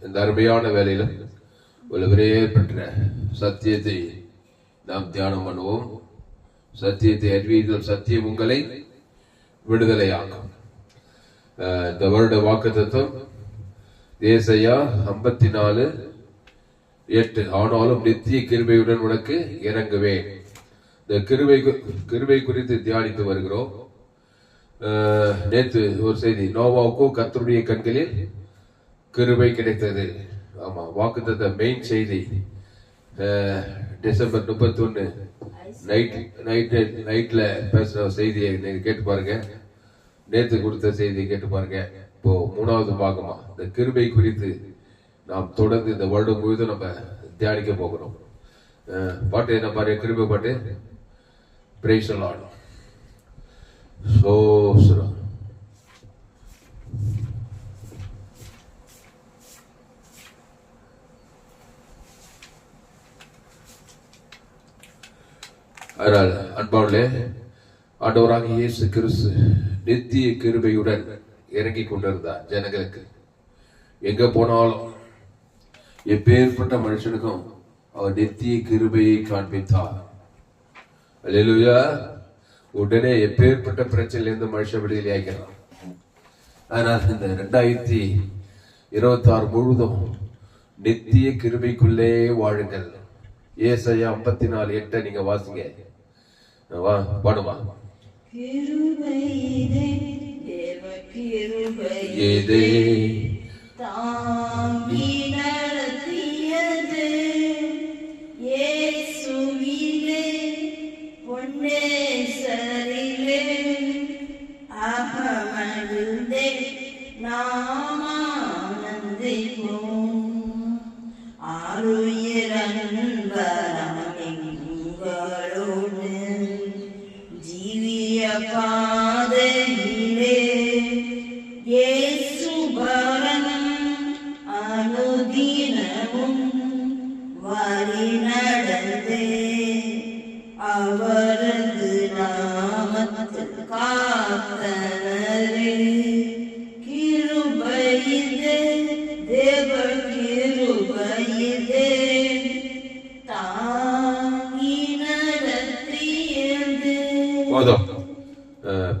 இந்த அருமையான வேலையில உலகரே பெற்ற சத்தியத்தை நாம் தியானம் பண்ணுவோம். சத்தியத்தை அறிவீர்கள், சத்தியம் உங்களை விடுதலையாகும். இந்த வருட வாக்குத்தத்தம் ஏசாயா 54:8. ஆனாலும் நித்திய கிருபையுடன் உனக்கு இறங்குவேன். இந்த கிருபை குறித்து தியானித்து வருகிறோம். நேற்று ஒரு செய்தி, நோவாவுக்கும் கர்த்தருடைய கண்களில் கிருபை கிடைத்தது. ஆமா, வாக்குத்தத்த மெயின் செய்தி டிசம்பர் 31 நைட்ல பேசுற செய்தியை நீங்க கேட்டு பாருங்க. நேற்று கொடுத்த செய்தியை கேட்டு பாருங்க. இப்போ 3வது பாகமா இந்த கிருபை குறித்து நாம் தொடர்ந்து இந்த வருடம் முழுவதும் நம்ம தியானிக்க போகிறோம். பாட்டு என்ன பாரு, கிருபை பாட்டு. Praise the Lord. சோஸ்ரம். அதனால் அன்பாளே, ஆண்டவராக இயேசு கிறிஸ்து நித்திய கிருபையுடன் இறங்கி கொண்டிருந்தார் ஜனங்களுக்கு. எங்க போனாலும் எப்பேற்பட்ட மனுஷனுக்கும் அவர் நித்திய கிருபையை காண்பித்தார். அல்லேலூயா. உடனே எப்பேற்பட்ட பிரச்சனையிலிருந்து மனுஷன் விடுதலை ஆகிறான். ஆனால் இந்த 2026 முழுதும் நித்திய கிருபைக்குள்ளே வாழுங்கள். ஏசாயா 54:8 நீங்க வாசிங்க. பாடுமா.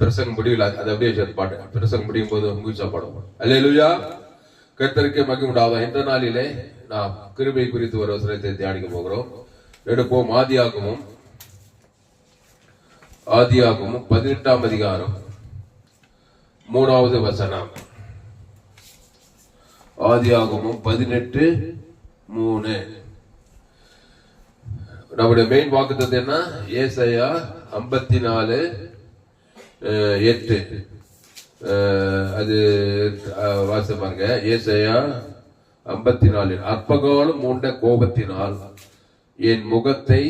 பிரசங்கம் முடியல, அது அப்படியே பாட்டு. பிரசங்கம் முடியும் போது முயற்சா பாடுவோம். அல்லேலூயா. கர்த்தருக்கு மகிமை உண்டாவதாக. இந்த நாளிலே நாம் கிருபை குறித்து ஒரு வசனத்தை தியானிக்க போகிறோம். எடுப்போம். ஆதியாகமம் 18ஆம் அதிகாரம் 3வது வசனம். ஆதியாகமம் 18:3. நம்முடைய மெயின் வாக்குத்தத்தம் என்ன? ஏசாயா 54:8. அது வாச பாருங்க. ஏசாயா 54. அற்பகாலம் மூண்ட கோபத்தினால் என் முகத்தை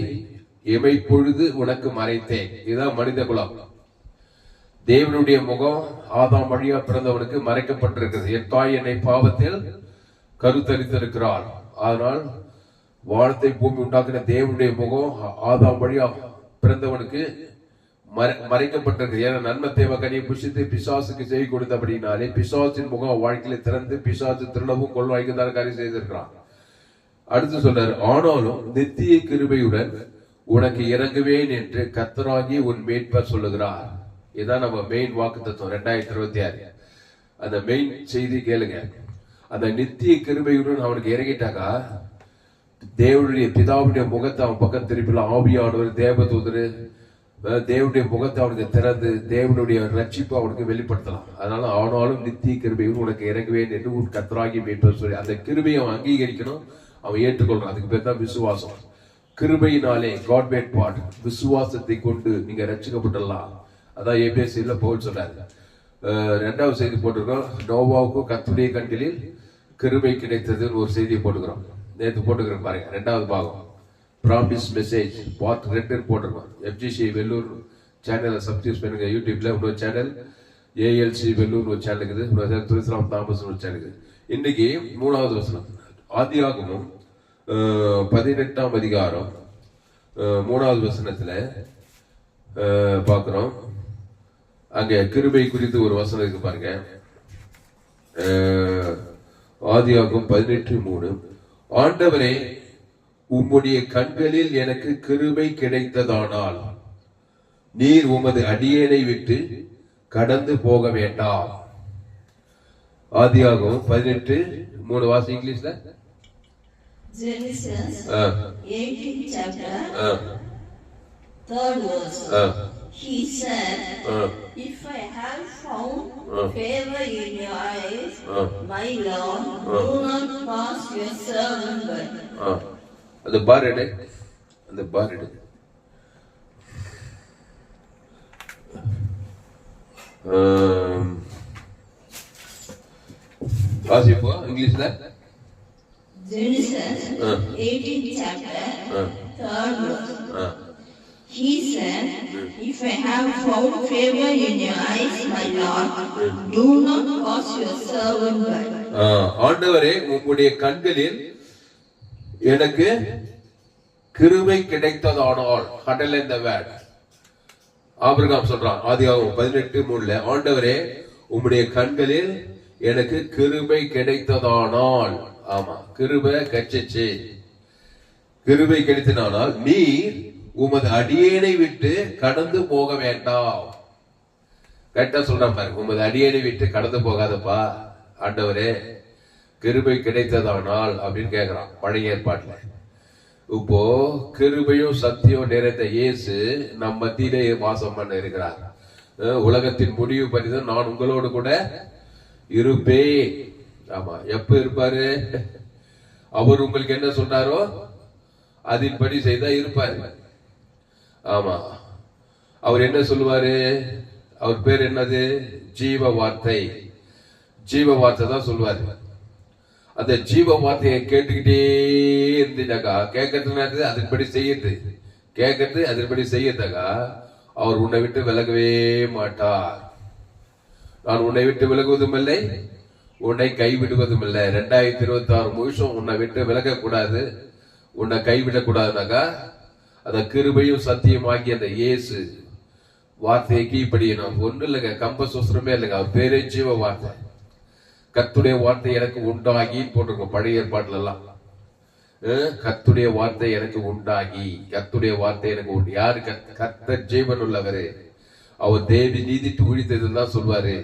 இமைப்பொழுது உனக்கு மறைத்தேன். இதுதான் மனித குலம். தேவனுடைய முகம் ஆதாம் வழியா பிறந்தவனுக்கு மறைக்கப்பட்டிருக்கிறது. என் தாய் என்னை பாவத்தில் கருத்தரித்திருக்கிறாள். அதனால் வானத்தை பூமி உண்டாக்கின தேவனுடைய முகம் ஆதாம் வழியா பிறந்தவனுக்கு மறைக்கப்பட்டிருக்கு. ஏன்னா நன்மை தேவ கனியை புசித்து பிசாசுக்கு செய்தி கொடுத்தபடினாலே பிசாசின் முகம் வாழ்க்கையில திறந்து பிசாசு திருடவும் கொள்வாய்க்குதான காரியம் செய்திருக்கிறான். அடுத்து சொல்றாரு, ஆனாலும் நித்திய கிருபையுடன் உனக்கு இறங்குவேன் என்று கர்த்தராகிய உன் மீட்பர் சொல்லுகிறார். இதுதான் நம்ம மெயின் வாக்குத்தத்தம் 2026. அந்த மெயின் செய்தி கேளுங்க. அந்த நித்திய கிருபையுடன் அவனுக்கு இறங்கிட்டாக்கா தேவனுடைய பிதாவுடைய முகத்தை அவன் பக்கம் திருப்பிலாம். ஆவியானவர் தேவதூதரு தேவனுடைய முகத்தை அவனுக்கு திறந்து தேவனுடைய ரட்சிப்பு அவனுக்கு வெளிப்படுத்தலாம். அதனால ஆனாலும் நித்திய கிருபையுடன் உனக்கு இறங்குவேன் என்று உன் கர்த்தராகிய மீட்பர் சொல்லி அந்த கிருபையை அவன் அங்கீகரிக்கணும், அவன் ஏற்றுக்கொள்றான். அதுக்கு பேர் தான் விசுவாசம். கிருபையினாலே God made part. விசுவாசத்தை கொண்டு நீங்க ரட்சிக்கப்படலாம். அதான் எபேசியர்ல பவுல் சொல்றாரு. 2வது செய்தி போட்டிருக்கோம். நோவாவுக்கும் கர்த்தருடைய கண்களில் கிருபை கிடைத்ததுன்னு ஒரு செய்தியை போட்டுக்கிறோம். நேற்று போட்டுக்கிறோம் பாருங்க. 2வது பாகம் ப்ராமிஸ் மெசேஜ் பார்ட் 2 போட்டிருக்கோம். FGC வெள்ளூர் சேனலை சப்ஸ்கிரைப் பண்ணுங்க. யூடியூப்ல இன்னொரு சேனல் ALC வெள்ளூர் ஒரு சேனல் இருக்குது. இன்னொரு துரைசிராம் தாமஸ் ஒரு சேனல் இருக்குது. இன்னைக்கு 3வது வசனம். ஆதியாகமம் 18ஆம் அதிகாரம் 3வது வசனத்துல பார்க்கிறோம். அங்க கிருபை குறித்து ஒரு வசனம் இருக்கு பாருங்க. ஆதியாகமம் 18:3. ஆண்டவரே, உம்முடைய கண்களில் எனக்கு கிருபை கிடைத்ததானால் நீர் உமது அடியேனை விட்டு கடந்து போக வேண்டாம். ஆதியாகமம் 18:3 வாசி இங்கிலீஷ்ல. Genesis 18th chapter 3rd verse. He said, if I have found favor in your eyes, my Lord, do not pass your servant by. அந்த பார் எடு, அந்த பார் எடு. வாசிப்போ இங்கிலீஷ்ல. Genesis 18th chapter 3rd verse. He said, if I have found favor in your eyes, my Lord, do not pass your servant by. ஆண்டவரே, உம்முடைய கண்களில் எனக்கு கிருபை கிடைத்ததானால், underline the word. ஆபிரகாம் சொல்றான் ஆதியாகமம் 18:3, ஆண்டவரே, உம்முடைய கண்களில் எனக்கு கிருபை கிடைத்ததானால். ஆமா, கிருபை கிடைச்சிச்சு. கிருபை கிடைத்ததானால் நீர் உமது அடியேனை விட்டு கடந்து போக வேண்டாம். கரெக்டா சொல்றான் பாரு, உமது அடியேனை விட்டு கடந்து போகாதப்பா ஆண்டவரே, கிருபை கிடைத்ததானால் அப்படின்னு கேட்கிறான் பழைய ஏற்பாட்டுல. இப்போ கிருபையும் சத்தியம் நிறைந்த இயேசு நம் மத்தியிலே வாசம் பண்ண இருக்கிறார். உலகத்தின் முடிவு பரிதான் நான் உங்களோடு கூட இருப்பேன். ஆமா, எப்ப இருப்பாரு? அவர் உங்களுக்கு என்ன சொன்னாரோ அதன்படி செய்தா இருப்பாரு. ஆமா, அவர் என்ன சொல்லுவாரு? அவர் பேர் என்னது? ஜீவ வார்த்தை. ஜீவ வார்த்தை தான் சொல்லுவாரு. அந்த ஜீவ வார்த்தையை கேட்டுக்கிட்டே இருந்தீனாக்கா, கேட்கறது அதன்படி செய்யுது, கேட்கறது அதன்படி செய்யறதாக்கா அவர் உன்னை விட்டு விலகவே மாட்டார். நான் உன்னை விட்டு விலகுவதும் இல்லை, உன்னை கைவிடுவதும் இல்லை. 2026 முழுசும் உன்னை விட்டு விலக கூடாது, உன்னை கைவிடக் கூடாதுனாக்கா அந்த கிருபையும் சத்தியமாகி அந்த இயேசு வார்த்தையை கீழ்ப்படியணும். ஒண்ணு இல்லைங்க, கம்பசூத்திரமே இல்லைங்க, அவர் பேரே ஜீவ வார்த்தை. கர்த்தருடைய வார்த்தை எனக்கு உண்டாகி போட்டிருக்கோம் பழைய ஏற்பாட்டுல எல்லாம். கர்த்தருடைய வார்த்தை எனக்கு உண்டாகி, கர்த்தருடைய வார்த்தை எனக்கு உண்டு. யாரு? கர்த்தர் ஜீவன் உள்ளவரு, அவர் தேவி நீதிட்டு உழித்ததுதான் சொல்வாரு.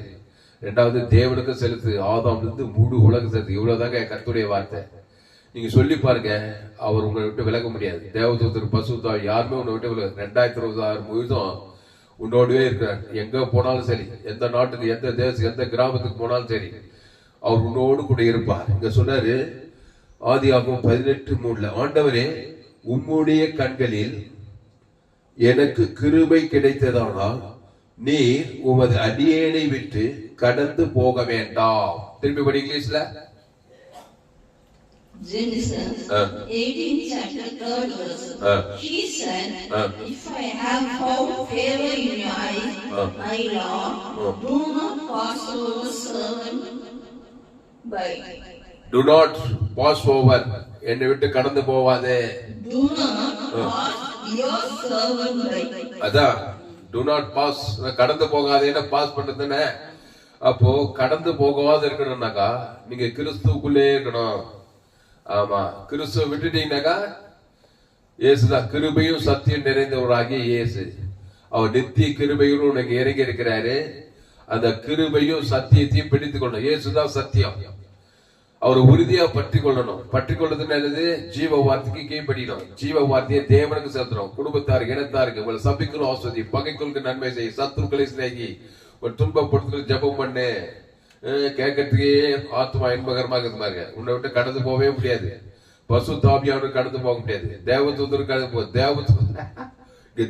ரெண்டாவது தேவனுக்கு செலுத்து, ஆதாம் இருந்து முழு உலகம் செலுத்து. இவ்வளவுதாங்க கர்த்தருடைய வார்த்தை. நீங்க சொல்லி பாருங்க, அவர் உங்களை விட்டு விலக முடியாது. தேவதூதர், பசுத்தா யாருமே உன்னை விட்டு விலக. 2026 முழுதும் உன்னோடவே இருக்கிறார். எங்க போனாலும் சரி, எந்த நாட்டுக்கு, எந்த தேசத்துக்கு, எந்த கிராமத்துக்கு போனாலும் சரி, அவர் உன்னோடு கூட இருப்பார். இங்க சொன்னாரு ஆதியாகமம் 18:3, ஆண்டவரே, உம்முடைய கண்களில் எனக்கு கிருபை கிடைத்ததானால் நீர் உமது அடியேனை விட்டு கடந்து போக வேண்டாம். திரும்பி படி இங்கிலீஷ்ல. Genesis 18th chapter 3rd verse. He said, if I have found favor in your eyes, my Lord, do not pass over servant by. Do not pass over. என்னை விட்டு கடந்து போவாதே. Do not pass your servant by. அதான் do not pass, கடந்து போகாதேன்னு pass பண்றதுன்னு. அப்போ கடந்து போகாத இருக்கணும்னாக்கா நீங்க கிறிஸ்துவுக்குள்ளே இருக்கணும். ஆமா, கிறிஸ்துவ விட்டுட்டீங்கன்னாக்கா இயேசுதான் கிருபையும் சத்தியம் நிறைந்தவராகிய இயேசு. அவர் நித்திய கிருபையும் உனக்கு இறங்கி இருக்கிறாரு. அந்த கிருபையும் சத்தியத்தையும் பிடித்துக் கொள்ளணும். இயேசுதான் சத்தியம். அவர் உறுதியா பற்றி கொள்ளணும். பற்றி கொள்றதுன்னு என்னது? ஜீவ வார்த்தைக்கு கீழ்ப்படியணும். ஜீவ வார்த்தையை தேவனுக்கு செலுத்தணும். குடும்பத்தாருக்கு, இனத்தாருக்கு, உங்களை சபிக்கணும் ஆஸ்வதி, பகைக்குழுக்கு நன்மை செய், சத்துருக்களை சிநேகி, ஒரு துன்பப்படுத்துறது ஜபம் பண்ணு. கேட்கறதுக்கே ஆத்மா இன்பகரமாக இருப்பாருங்க. உன்னை விட்டு கடந்து போகவே முடியாது. பசு தாபியானு கடந்து போக முடியாது. தேவதூதர் கடந்து போ.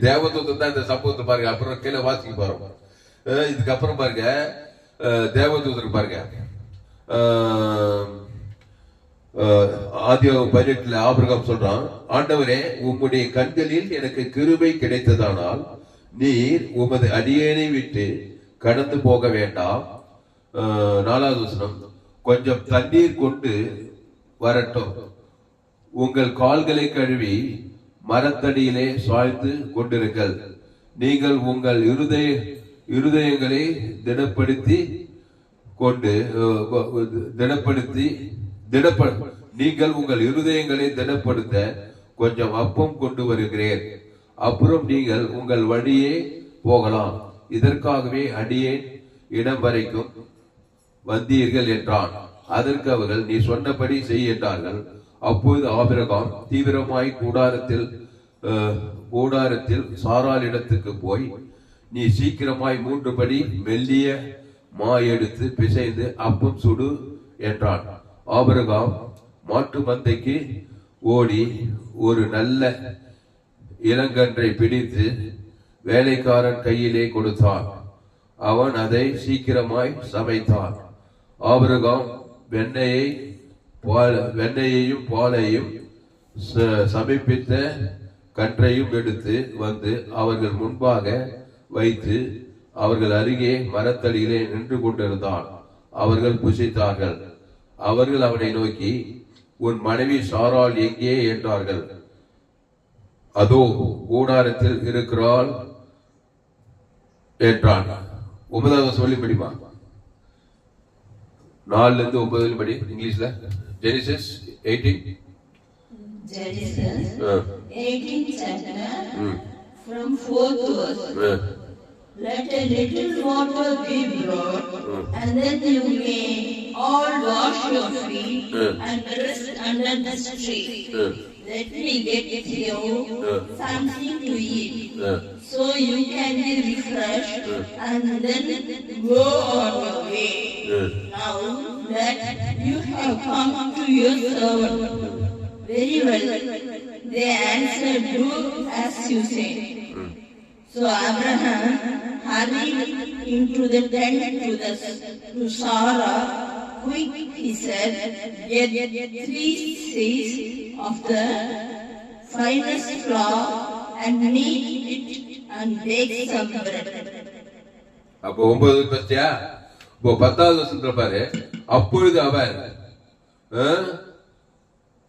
தேவதூதர் தான் இந்த சம்பவத்தை பாருங்க. அப்புறம் கீழே வாசிக்க போறோம். இதுக்கப்புறம் பாருங்க, தேவதூதர் பாருங்க. ஆதியாகமம் 18 ஆபிரகாம் சொல்றான், ஆண்டவரே, உம்முடைய கண்களில் எனக்கு கிருபை கிடைத்ததானால் நீர் உமது அடியேனை விட்டு கடந்து போக வேண்டாம். 4வது வசனம், கொஞ்சம் தண்ணீர் கொண்டு வரட்டும், உங்கள் கால்களை கழுவி மரத்தடியிலே சாய்ந்து கொண்டிருங்கள். நீங்கள் உங்கள் இருதயங்களை திடப்படுத்தி நீங்கள் உங்கள் இருதயங்களை திடப்படுத்த கொஞ்சம் அப்பம் கொண்டு வருகிறேன், அப்புறம் நீங்கள் உங்கள் வழியே போகலாம். இதற்காகவே அடியேன் இடம் வரைக்கும் வந்தீர்கள் என்றான். அதற்கு அவர்கள், நீ சொன்னபடி செய் என்றார்கள். அப்போது ஆபிரகாம் தீவிரமாய் கூடாரத்தில் சாராள் இடத்துக்கு போய், நீ சீக்கிரமாய் 3 படி மெல்லிய மா எடுத்து பிசைந்து அப்பம் சுடு என்றான். ஆபிரகாம் மாட்டு மந்தைக்கு ஓடி ஒரு நல்ல இளங்கன்றை பிடித்து வேலைக்காரன் கையிலே கொடுத்தான். அவன் அதை சீக்கிரமாய் சமைத்தான். ஆபிரகாம் வெண்ணையையும் பாலையும் சமைப்பித்த கன்றையும் எடுத்து வந்து அவர்கள் முன்பாக வைத்து அவர்கள் அருகே மரத்தடியிலே நின்று கொண்டிருந்தான். அவர்கள் புசித்தார்கள். அவர்கள் அவனை நோக்கி, உன் மனைவி சாராள் எங்கே என்றார்கள். அதோ கூடாரத்தில் இருக்கிறாள் என்றான். 9வது சொல்லி படிமா, 4-9 படி இங்கிலீஷ்ல. Genesis 18 chapter from 4th verse. Let a little water be brought, and then you may all wash your feet and rest under this tree. Let me get you something to eat, so you can be refreshed and then go on your way. Now that you have come to your servant. Very well, they answered, do as you say. So Abraham hurried into the tent to Sarah. Quick, he said, get 3 seahs of the finest flour and knead it and bake some bread. அப்போ 9 பத்தியா? இப்போ 10வது வசனத்துல பாரு, அப்பொழுது அவர்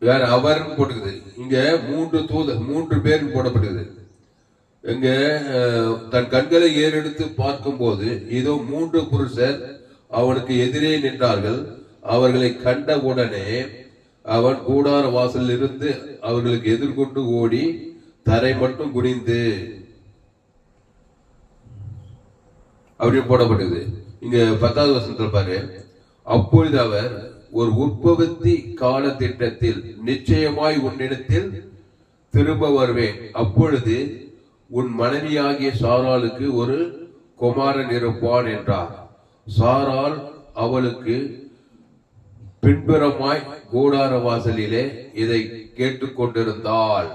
வேற அவர் போட்டுக்குது. இங்க 3 பேர் போடப்பட்டது. எங்க தன் கண்களை ஏறெடுத்து பார்க்கும் போது இதோ 3 புருஷர் அவனுக்கு எதிரே நின்றார்கள். அவர்களை கண்ட உடனே அவன் கூடார வாசலில் இருந்து அவர்களுக்கு எதிர்கொண்டு ஓடி தரை மட்டும் குனிந்து அப்படி போடப்பட்டது. இங்க 10வது வசனத்துல பாரு, அப்பொழுது அவர், ஒரு உற்பத்தி கால திட்டத்தில் நிச்சயமாய் உன்னிடத்தில் திரும்ப வருவேன். அப்பொழுது உன் மனைவியாகிய சாராளுக்கு ஒரு குமாரன் இருப்பான் என்றார். சாராள் அவளுக்கு பின்புறமாய் கூடார வாசலிலே இதை கேட்டுக்கொண்டிருந்தாள்.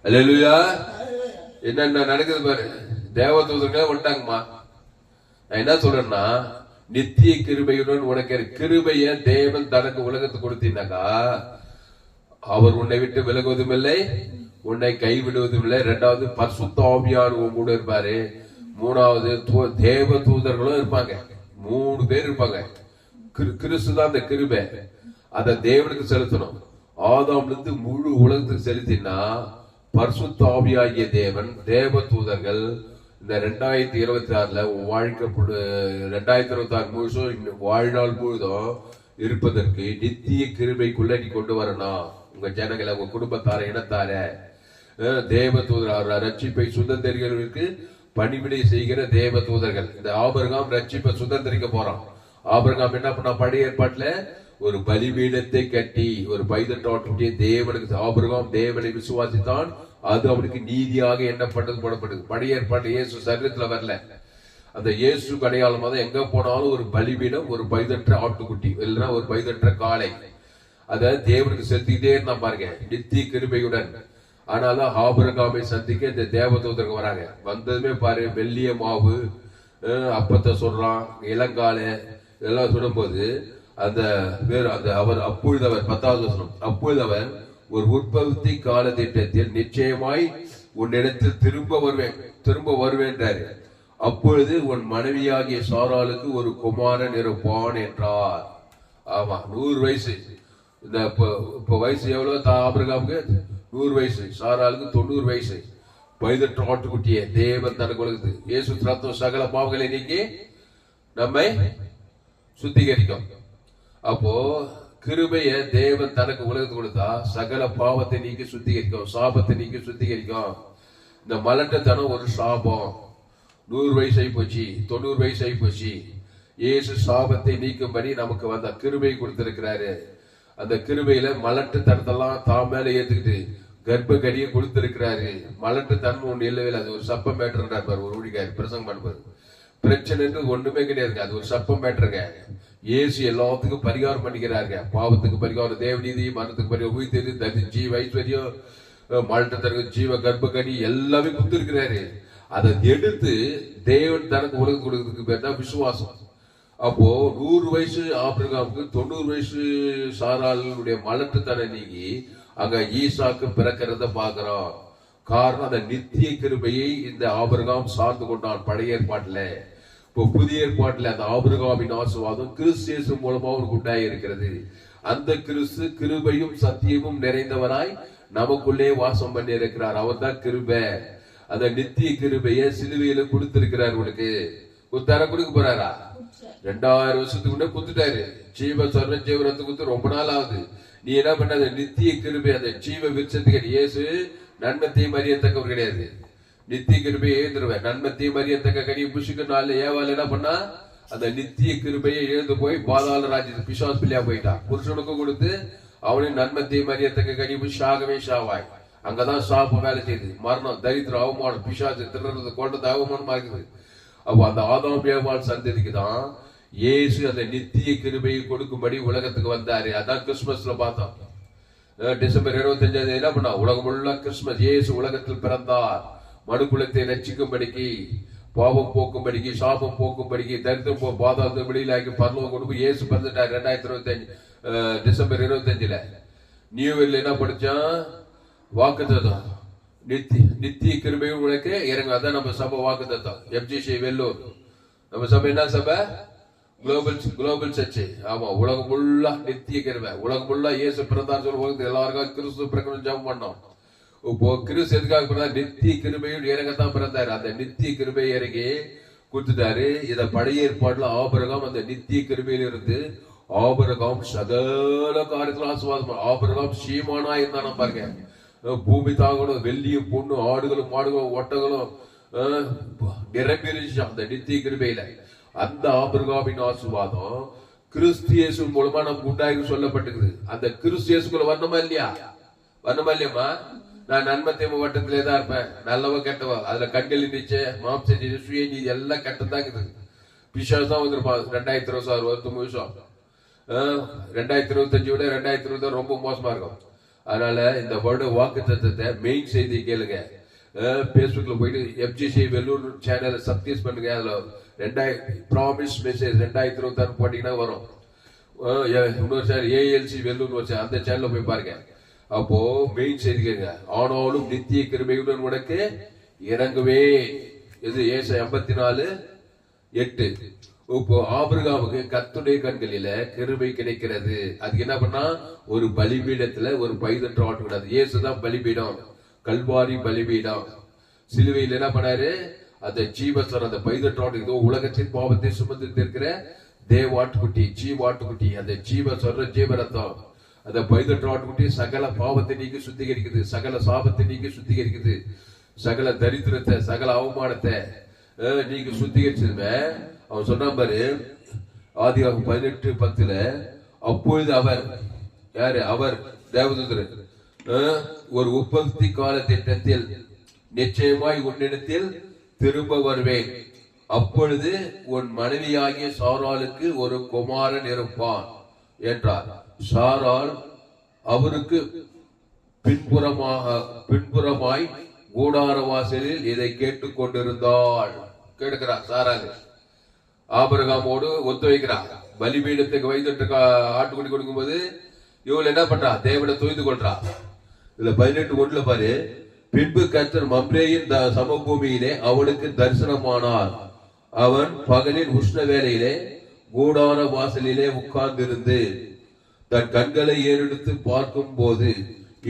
அல்லேலூயா. என்னென்ன நடக்குது பாரு, தேவதூதர்களே வந்துட்டாங்கம்மா. நான் என்ன சொல்றேன்னா, நித்திய கிருபையுடன் உனக்கு கிருபைய தேவன் தனக்கு உலகத்துக்கு கொடுத்தீங்கன்னாக்கா அவர் உன்னை விட்டு விலகுவதும் இல்லை, உன்னை கைவிடுவதும் இல்லை. 2வது பரிசுத்த ஆவியானவர் உன் கூட இருப்பாரு. 3வது தேவ தூதர்களும் இருப்பாங்க. 3 பேர் இருப்பாங்க. கிறிஸ்து தான் அந்த கிருபை. அத தேவனுக்கு செலுத்தணும். ஆதாம்ல இருந்து முழு உலகத்துக்கு செலுத்தினா பரிசுத்த ஆவியாகிய தேவன், தேவ தூதர்கள் இந்த 2026 வாழ்க்கை 2026 முழுசும் வாழ்நாள் முழுதும் இருப்பதற்கு நித்திய கிருபைக்குள்ள நீ கொண்டு வரணும். உங்க ஜனங்களை, உங்க குடும்பத்தார, இனத்தார, தேவ தூதர் ரட்சிப்பை சுதந்திரிகளுக்கு பணிவிடை செய்கிற தேவ தூதர்கள். இந்த ஆபிரகாம் ரட்சிப்பை சுதந்திரிக்க போறான். ஆபிரகாம் என்ன பண்ணா, பழைய ஏற்பாட்டுல ஒரு பலிபீடத்தை கட்டி ஒரு பைதட்டாட்டுடைய தேவனுக்கு, ஆபிரகாம் தேவனை விசுவாசித்தான், அது அவனுக்கு நீதியாக எண்ணப்பட்டது போடப்பட்டது. பழைய ஏற்பாட்டுல இயேசு சரீரத்துல வரல. அந்த இயேசு அடையாளமா தான் எங்க போனாலும் ஒரு பலிபீடம், ஒரு பைதற்ற ஆட்டுக்குட்டி, இல்லைன்னா ஒரு பைதற்ற காளை, அத தேவனுக்கு செலுத்திக்கிட்டே இருந்தா பாருங்க, நித்திய கிருபையுடன். ஆனாலும் ஆபிரகாமை சந்திக்க இந்த தேவதூதர்கள் வராங்க. வந்ததுமே பாரு, வெள்ளிய மாவு அப்பத்தை சொல்றான், இளங்காலை இதெல்லாம் சுடும்போது அந்த அவர் அப்பொழுது அவர் 10வது வசனம், அப்பொழுது அவர் ஒரு உற்பத்தி கால திட்டத்தில் நிச்சயமாய் உன்னிடத்தில் திரும்ப வருவேன்றாரு. அப்பொழுது உன் மனைவியாகிய சாராளுக்கு ஒரு குமாரன் இருப்பான் என்றார். ஆமா, 100 வயசு. இந்த இப்ப வயசு எவ்வளவு? ஆபிரகாமுக்கு 100 வயசு, சாராளுக்கு 90 வயசு. பைதற்ற ஆட்டுக்குட்டிய தேவன் தனக்கு உலகத்து இயேசு ரத்தம் சகல பாவங்களை நீக்கி நம்மை சுத்திகரிக்கும். அப்போ கிருபைய தேவன் தனக்கு உலகத்துக்கு கொடுத்தா சகல பாவத்தை நீக்கி சுத்திகரிக்கும், சாபத்தை நீக்கி சுத்திகரிக்கும். இந்த மலட்டத்தனம் ஒரு சாபம். 100 வயசு ஆகி போச்சு, 90 வயசு ஆகி போச்சு. இயேசு சாபத்தை நீக்கும்படி நமக்கு வந்த கிருபை கொடுத்திருக்கிறாரு. அந்த கிருபையில மலட்டுத்தனத்தெல்லாம் தான் மேல ஏத்துக்கிட்டு கர்ப்ப கடியை கொடுத்திருக்கிறாரு. மலட்டுத்தனம் ஒண்ணு இல்லவே, அது ஒரு சப்ப மேட்டர். ஒரு ஊழிகாரி பிரசங்கம் பண்ணுவாரு, பிரச்சனை ஒண்ணுமே கிடையாதுங்க, அது ஒரு சப்ப மேட்டருங்க. இயேசு எல்லாத்துக்கும் பரிகாரம் பண்ணிக்கிறாருங்க. பாவத்துக்கு பரிகாரம், தேவநீதி, மரணத்துக்கு பரிகாரம், உயிர் தெரிஞ்சு ஜீவ ஐஸ்வர்யம், மலட்டுத்தனம், ஜீவ கர்ப்ப கடி எல்லாமே கொடுத்திருக்கிறாரு. அதை எடுத்து தேவன் தனக்கு உலகம் கொடுக்கறதுக்கு பேர் தான் விசுவாசம். அப்போ 100 வயசு ஆபிரகாமுக்கு 90 வயசு சாராளுடைய மலட்டுத்தனை நீங்கி அங்க ஈசாக்கு பிறக்கிறத பாக்குறோம். காரணம் அந்த நித்திய கிருபையை இந்த ஆபிரகாம் சார்ந்து கொண்டான் பழைய ஏற்பாட்டுல. இப்போ புதிய ஏற்பாட்டுல அந்த ஆபிரகாமின் ஆசீர்வாதம் கிறிஸ்து மூலமா அவருக்கு உண்டாகி இருக்கிறது. அந்த கிறிஸ்து கிருபையும் சத்தியமும் நிறைந்தவராய் நமக்குள்ளே வாசம் பண்ணி இருக்கிறார். அவர் தான் கிருபை. அந்த நித்திய கிருபைய சிலுவையில கொடுத்திருக்கிறார். உனக்கு தர கொடுக்க போறாரா? 2000 வருஷத்துக்கு முன்னே குத்துட்டாரு. ஜீவ சர்வ ஜீவரத்து குத்து ரொம்ப நாள் ஆகுது. நீ என்ன பண்ண? அந்த நித்திய கிருபை, அந்த ஜீவ விருட்சத்துக்கு இயேசு நன்மத்தையும் அறியத்தக்கவர் கிடையாது. நித்திய கிருபையை எழுந்துருவேன். நன்மத்தையும் அறியத்தக்க கனியை புஷிக்க நாள் ஏவாள் என்ன பண்ணா? அந்த நித்திய கிருபையை எழுந்து போய் பாதாள ராஜ்யத்து பிசாசு பிள்ளையா போயிட்டான். புருஷனுக்கு கொடுத்து அவனின் நன்மத்தையும் அறியத்தக்க கனி புஷாகவே ஷாவாய். அங்கதான் சாப்பு வேலை செய்யுது. மரணம், தரித்திரம், அவமானம், பிசாசு திறது, கொண்டது அவமானமா இருக்குது. அப்போ அந்த ஆதாம் ஏவாள் சந்ததிக்கு தான் இயேசு அந்த நித்திய கிருபையை கொடுக்கும்படி உலகத்துக்கு வந்தாரு. அதான் கிறிஸ்துமஸ்ல பார்த்தோம். டிசம்பர் 25 என்ன பண்ணா? உலகம் உள்ள கிறிஸ்துமஸ். இயேசு உலகத்தில் பிறந்தார் மனுக்குலத்தை ரட்சிக்கும்படிக்கு, பாவம் போக்கும்படிக்கு, சாபம் போக்கும்படிக்கு, தரித்திரம் பாதாள வெளியிலாக்கி பரலோகம் கொடுப்பு இயேசு பிறந்துட்டார். 2025 டிசம்பர் 25 நியூ இயர்ல என்ன படிச்சான்? வாக்குத்தத்தம், நித்திய கிருபையும் உனக்கு இறங்க. அதான் நம்ம சபை வாக்குத்தத்தம். FGC வெள்ளூர் நம்ம சபை என்ன சபை? Global church. ஆமா, உலகம் ஃபுல்லா நித்திய கிருபை. உலகம் ஃபுல்லா இயேசு பிறந்தார் சொல்ல உலகத்துக்கு எல்லாருக்கும் கிறிஸ்து பிறக்கணும் ஜெபம் பண்ணோம். இப்போ கிறிஸ்து எதுக்காக பிறந்தார்? நித்திய கிருபையும் இறங்கத்தான் பிறந்தாரு. அந்த நித்திய கிருபை இறங்கி கொடுத்துட்டாரு. இத பழைய ஏற்பாடுல ஆபிரகாம் அந்த நித்திய கிருபையில இருந்து ஆபிரகாம் சகல காரியத்துல ஆசீர்வாதம். ஆபிரகாம் சீமானா இருந்தான் பாருங்க. பூமி தாங்கணும், வெள்ளியும் பொண்ணு, ஆடுகளும் மாடுகளும் ஒட்டகளும் நிரம்பிருச்சு அந்த நித்திய கிருபையில. அந்த ஆபிரகாமின் ஆசீர்வாதம் கிறிஸ்து இயேசு மூலமா நமக்கு உண்டாகி சொல்லப்பட்டிருக்குது. அந்த கிறிஸ்து இயேசுக்குள்ள வரணுமா இல்லையா? வரணுமா இல்லையம்மா? நான் நன்மத்தேம வட்டத்திலே தான் இருப்பேன், நல்லவ கெட்டவ, அதுல கண்கள் நீச்ச மாம்ச நீதி சுய நீதி எல்லாம் கெட்டதான் இருக்குது. பிசாசு தான் வந்திருப்பான். 2026 வருஷம் 2025 விட 2020 ரொம்ப மோசமா இருக்கும். அதனால இந்த வருட வாக்கு தத்துவத்தை மெயின் செய்தி கேளுங்க. பேஸ்புக்ல போயிட்டு FGC வெள்ளூர் சேனல் சப்ஸ்கிரைப் பண்ணுங்க. அதுல ப்ராமிஸ் மெசேஜ் 2026 போட்டீங்கன்னா வரும். இன்னொரு சார் ALC வெள்ளூர் அந்த சேனல்ல போய் பாருங்க. அப்போ மெயின் செய்தி கேளுங்க. ஆனாலும் நித்திய கிருபையுடன் உனக்கு இறங்குவே. இது ஏசாயா 54:8. இப்போ ஆபிரகாமுக்கு கர்த்தருடைய கண்களில கிருபை கிடைக்கிறது. அதுக்கு என்ன பண்ணா? ஒரு பலிபீடத்துல ஒரு பைதற்ற ஆட்டு கூடாது. இயேசுதான் பலிபீடம், கல்வாரி பலிபீடம். சிலுவையில் என்ன பண்ணாரு? அந்த ஜீவஸ்வரம், அந்த பைதற்ற ஆட்டு, இதோ உலகத்தின் பாவத்தை சுமந்து இருக்கிற தேவாட்டுக்குட்டி, ஜீவாட்டுக்குட்டி, அந்த ஜீவஸ்வர ஜீவரத்தம், அந்த பைதற்ற ஆட்டுக்குட்டி சகல பாவத்தை நீக்கி சுத்திகரிக்குது, சகல சாபத்தை நீக்கி சுத்திகரிக்குது, சகல தரித்திரத்தை, சகல அவமானத்தை நீங்க சுத்திகரிச்சிருந்த. அவன் சொன்ன பாரு, ஆதியாகமம் 18:10 அப்பொழுது அவர் யாரு? அவர் தேவதூதர் ஒரு உற்பத்தி கால திட்டத்தில் நிச்சயமாய் உன்னிடத்தில் திரும்ப வருவேன். அப்பொழுது உன் மனைவியாகிய சாராளுக்கு ஒரு குமாரன் இருப்பான் என்றார். சாராள் அவருக்கு பின்புறமாய் கூடார வாசலில் இதை கேட்டுக் கொண்டிருந்தாள். கேட்கிறார் சாராள். ஆபிரகாமோடு ஒத்து வைக்கிறார். பலிபீடத்துக்கு வைத்துட்டு ஆட்டுக்குடி கொடுக்கும் போது இவள் என்ன பண்றா? தேவனை தொய்து கொள்றா. இதுல 18:1 பாரு. பின்பு கர்த்தர் மம்ரேயின் சமபூமியிலே அவனுக்கு தரிசனமானார். அவன் பகலின் உஷ்ண வேளையிலே கூடார வாசலிலே உட்கார்ந்திருந்து தன் கண்களை ஏறெடுத்து பார்க்கும் போது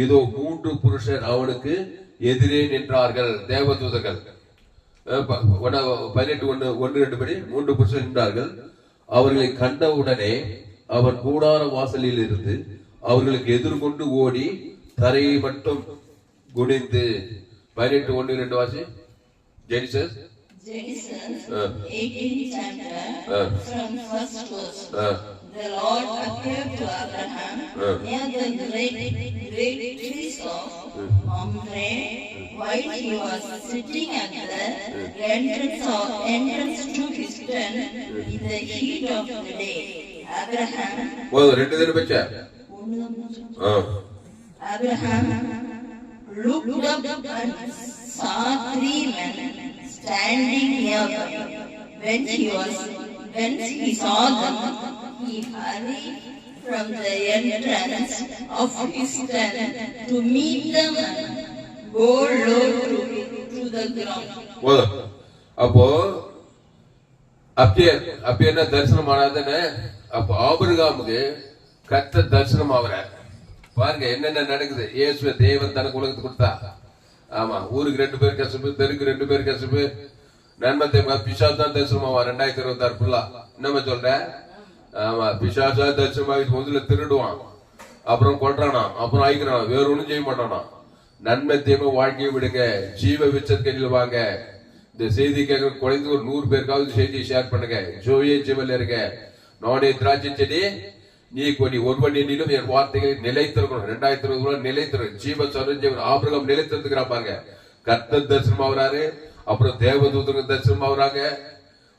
இதோ 3 புருஷர் அவனுக்கு எதிரே நின்றார்கள். தேவதூதர்கள் 18:1-2 படி 3 புருஷர் நின்றார்கள். அவர்களை கண்டவுடனே அவன் கூடார வாசலில் இருந்து அவர்களுக்கு எதிர்கொண்டு ஓடி தரையை மட்டும் குனிந்து 18:1-2 வாசி. Genesis Genesis 18th chapter from first verse. The Lord appeared to Abraham near the great trees of Mamre while he was sitting at the entrance to his tent in the heat of the day. Abraham looked up and saw 3 men standing near him. When he saw them, he hurried from the entrance of his tent to meet them and go low to the ground. அப்போ அப்ப தரிசனம் ஆனாதானே. அப்போ ஆபிரகாமுக்கு கர்த்தர் தரிசனம் ஆகுறார். பாருங்க என்னென்ன நடக்குது. இயேசுவ தேவன் தனக்கு உலகத்துக்கு கொடுத்தா. ஆமா, ஊருக்கு 2 பேர் கசப்பு, தெருக்கு 2 பேர் கசப்பு, நன்மத்தை பிசாசு தான் தரிசனமாவா 2026 ஃபுல்லா. என்னமா சொல்ற? ஆமா, பிசாசா தரிசனமாகி முதல்ல திருடுவான், அப்புறம் கொல்றானா, அப்புறம் ஆயிக்கிறான், வேற ஒண்ணும் செய்ய மாட்டானா. நன்மை தீமை வாழ்க்கையை விடுங்க, ஜீவ விச்சத்தில் வாங்க. இந்த செய்தி கேட்க குறைந்து ஒரு 100 பேருக்காவது செய்தியை ஷேர் பண்ணுங்க. ஜோயே ஜீவல் இருக்க, நானே திராட்சை செடி, நீ கொடி, ஒருவன் எண்ணிலும் என் வார்த்தைகளை நிலைத்திருக்கணும். 2020 நிலைத்திருக்கும். ஜீவ சரஞ்சீவன் ஆபிரகாம் நிலைத்திருக்கிறான் பாருங்க. கர்த்தர் தரிசனம் ஆகுறாரு, அப்புறம் தேவதூதருக்கு தரிசனம் ஆகுறாங்க,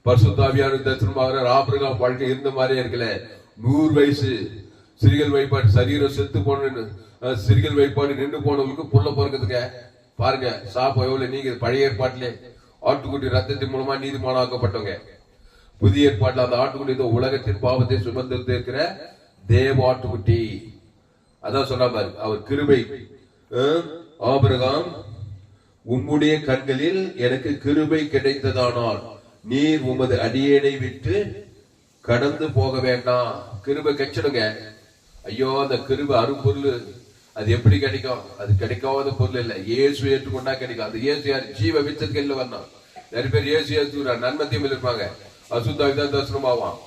பரிசுத்தாவியாருக்கு தரிசனம் ஆகுறாரு. ஆபிரகாம் வாழ்க்கை இருந்த மாதிரியே இருக்கல. 100 வயசு சிறுகள் வைப்பாடு, சரீரம் செத்து போன சிறுகள் வைப்பாடு நின்று போனவங்களுக்கு புள்ள பிறக்குதுங்க. பாருங்க சாப்ப எவ்வளவு. நீங்க பழைய ஏற்பாட்டிலே ஆட்டுக்குட்டி ரத்தத்தின் மூலமா நீதிமானாக்கப்பட்டவங்க. புதிய ஏற்பாட்டில் அந்த ஆட்டுக்குட்டி உலகத்தின் பாவத்தை சுமந்து இருக்கிற தேவ ஆட்டுக்குட்டி. அதான் சொன்ன பாரு, அவர் கிருபை. ஆபிரகாம், உம்முடைய கண்களில் எனக்கு கிருபை கிடைத்ததானால் நீர் உமது அடியேனை விட்டு கடந்து போக வேண்டாம். கிருபை கிடைச்சிடுங்க. ஐயோ, அந்த கிருபை அரும்பொருள். அது எப்படி கிடைக்கும்? அது கிடைக்காத பொருள் இல்ல. இயேசு ஏற்றுக்கொண்டா கிடைக்கும். அது இயேசு யார்? ஜீவ விச்சத்துக்கு வரணும். நிறைய பேர் இயேசு ஏற்றுக்கிறார், நன்மத்தையும் இருப்பாங்க, அசுத்தாவிதான் தரிசனம் ஆவான்.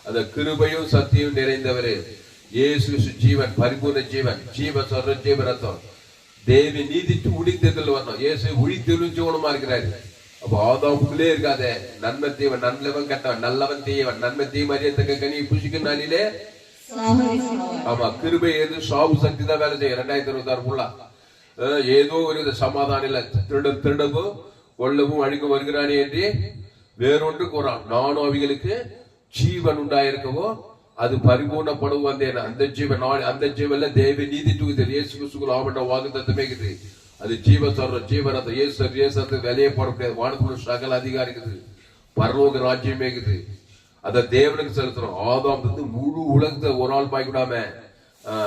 அந்த கிருபையும் சத்தியம் நிறைந்தவரு இயேசு ஜீவன், பரிபூர்ண ஜீவன், ஜீவ சொல்ற ஜீவ ரத்தம். தேவி நீதிட்டு உடித்ததில் வரணும். இயேசு உடித்தலும் ஜீவனமா இருக்கிறாரு. அப்போ ஆதாமுக்குள்ளே இருக்காத நன்மை தீவன், நல்லவன் கட்டவன், நல்லவன் தீயவன், நன்மை தீ மரியத்தக்க கனி புசிக்கும் நாளிலே. ஆமா, கிருபை எது சாவு சக்தி தான் வேலை செய்ய. 2026 ஃபுல்லா ஏதோ ஒரு சமாதானம் இல்ல. திருடவும் கொள்ளவும் அழிக்கும் வருகிறானே என்று வேறொன்று கூறான். நானும் அவைகளுக்கு ஜீவன் உண்டாயிருக்கவோ அது பரிபூர்ணப்படவும் வந்தேன். அந்த ஜீவன், அந்த ஜீவன்ல தேவ நீதி தூக்குதல் இயேசு கிறிஸ்துக்குள் ஆவட்ட வாக்குத்தத்தமே இருக்குது. அது ஜீவ சொல்ற ஜீவனத்தை இயேசு விலையே போட முடியாது. வானத்துக்குள்ள சகல அதிகாரம் இருக்குது, பரலோக ராஜ்யமே இருக்குது. அத தேவனுக்கு செலுத்துறோம். ஆதாம் வந்து முழு உலகத்தை ஒரு ஆள் பாய்க்கூடாம.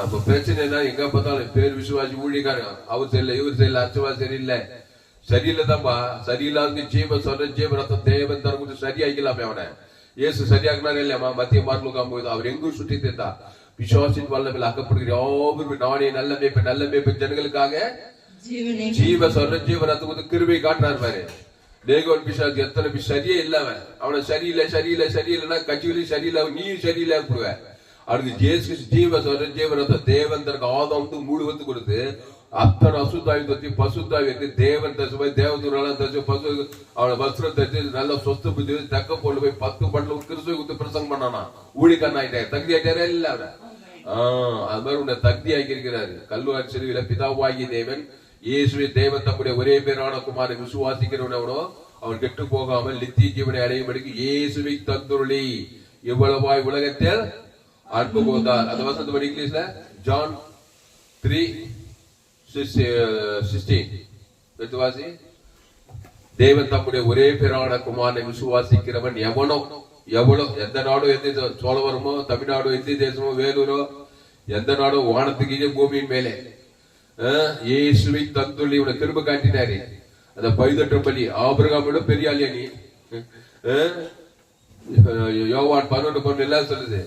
இப்ப பிரச்சனை என்ன? எங்க பார்த்தாலும் பேர் விசுவாசி ஊழியக்காரன், அவர் சரியில்லை, இவர் சரியில்லை, அச்சுவா சரியில்லை, சரியில்லைதான்பா. சரியில்லாத ஜீவ சொல்ற ஜீவ ரத்தம் தேவன் தர கொஞ்சம் சரியாக்கலாமே. அவனை இயேசு சரியாக்குனாரு இல்லையாமா? மத்திய மார்க்கம் போகுது. அவர் எங்கும் சுற்றி தந்தா விசுவாசின் வல்லமையில் அக்கப்படுகிற யாவரும் நானே நல்ல மேய்ப்பு ஜனங்களுக்காக ஜீவ சொல்ற ஜீவ ரத்தம் வந்து கிருபை காட்டுறாரு பாரு. தேகோன் பிசாசு எத்தனை சரியே இல்லாம அவனை சரியில்லைன்னா கட்சிகளையும் சரியில்லை, நீயும் சரியில்லை போடுவ. அவனுக்கு ஜேசு ஜீவ சொல்ற ஜீவ ரத்தம் தேவன் தனக்கு ஆதம் வந்து முழுவத்து கொடுத்து அத்தனை அசுத்தாவி தச்சு பசுத்தாவி இருக்கு. தேவன் தச்சு தேவதூரெல்லாம் தச்சு பசு அவனை வஸ்திரம் தச்சு நல்ல சொத்து புத்தி தக்க போட்டு போய் 10 பட்டில கிறிஸ்துவை குத்து பிரசங்கம் பண்ணானா. ஊழிக்காரன் ஆயிட்டாரு, தகுதி ஆயிட்டாரே இல்ல அவன். அது மாதிரி உன்னை தகுதி ஆக்கி இருக்கிறாரு. கல்வாரி சிறுவில பிதாவாகிய தேவன் இயேசுவை தேவன் தம்முடைய ஒரே பேரான குமாரை விசுவாசிக்கிறவனோ அவன் கெட்டு போகாமல் நித்திய ஜீவனை அடையும்படிக்கு இயேசுவை தந்துருளி இவ்வளவாய் உலகத்தில் அன்பு போந்தார். அந்த வசனத்தை படி இங்கிலீஷ்ல ஜான் 3:16 தேவன் தம்முடைய ஒரே பேரான குமாரனை விசுவாசிக்கிறவன் எவனோ எந்த நாடோ எந்த சோழவரமோ தமிழ்நாடோ இந்திய தேசமோ வேலூரோ எந்த நாடோ வானத்துக்கு பூமியின் மேலே இயேசுவை தந்துள்ளி இவனை திரும்ப காட்டினாரு. அந்த பைதற்ற பலி ஆபிரகாமோட பெரிய ஆளியா நீ. யோவான் 11:1 எல்லாம் சொல்லுது.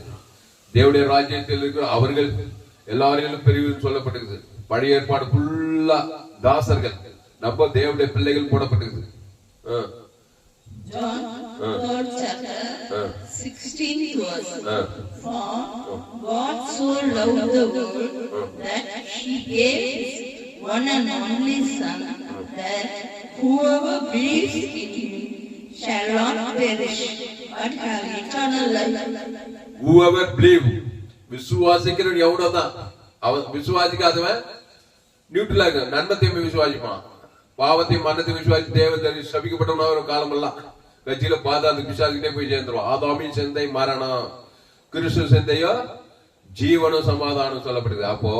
தேவனுடைய ராஜ்யத்தில் இருக்கிற அவர்கள் எல்லாரிலும் பெரியவர்கள் சொல்லப்பட்டிருக்குது. பழைய ஏற்பாடு ஃபுல்லா தாசர்கள், நம்ம தேவனுடைய பிள்ளைகள் போடப்பட்டிருக்குது. John 3rd chapter 16th verse. For God so loved the world that he gave his one and only Son, that whoever believes in him shall not perish but have eternal life. Whoever believe, விசுவாசிக்கிறவன் எவனோதான். அவன் விசுவாசிக்காதவன் நியூட்ரலா இருக்க. நன்மத்தையும் விசுவாசிப்பான், பாவத்தையும் மரணத்தையும் விசுவாசி தேவன் சபிக்கப்பட்டவனா ஒரு காலமெல்லாம் கட்சியில பாதாளத்துக்கு விசுவாசிக்கிட்டே போய் சேர்ந்துருவான். ஆதாமின் சிந்தை மரணம், கிறிஸ்து சிந்தையோ ஜீவனும் சமாதானம் சொல்லப்படுது. அப்போ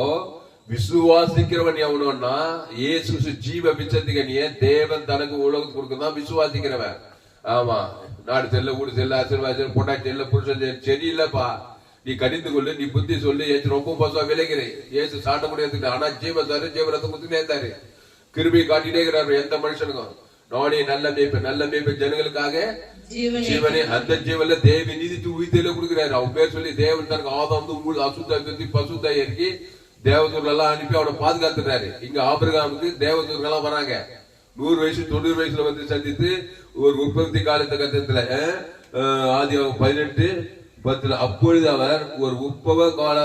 விசுவாசிக்கிறவன் எவனோன்னா இயேசு ஜீவ விச்சத்திகனிய தேவன் தனக்கு உலகத்துக்கு கொடுக்கதான் விசுவாசிக்கிறவன். ஆமா, நாடு செல்ல, ஊடு செல்ல, ஆசீர்வாதம், பொண்டாட்டி செல்ல, புருஷன் சரியில்லப்பா, நீ கடிந்து கொள்ளு, நீ புத்தி சொல்லு, ஏசு ரொம்ப பசுவா விளைகிறேன். ஏசு சாட்ட முடியாது. ஆனா ஜீவசாரு ஜீவரத்தை குத்துனே இருந்தாரு, கிருபி காட்டிட்டே இருக்கிறாரு எந்த மனுஷனுக்கும். நானே நல்ல மேய்ப்ப ஜனங்களுக்காக ஜீவனே, அந்த ஜீவன்ல தேவி நீதி உயிர்த்தில கொடுக்கிறாரு. அவன் பேர் சொல்லி தேவன் தனக்கு ஆதாம் அசுத்தி பசுத்தாய் இறக்கி தேவதூர்கள் எல்லாம் அனுப்பி அவனை பாதுகாத்துறாரு. இங்க ஆபிரகாமுக்கு தேவதூர்கள் எல்லாம் வராங்க. 100 வயசு 90 வயசுல வந்து சந்தித்து ஒரு உற்பத்தி காலத்து கட்டத்துல ஆதி 18:10 அப்பொழுது அவர் ஒரு உற்பவ கால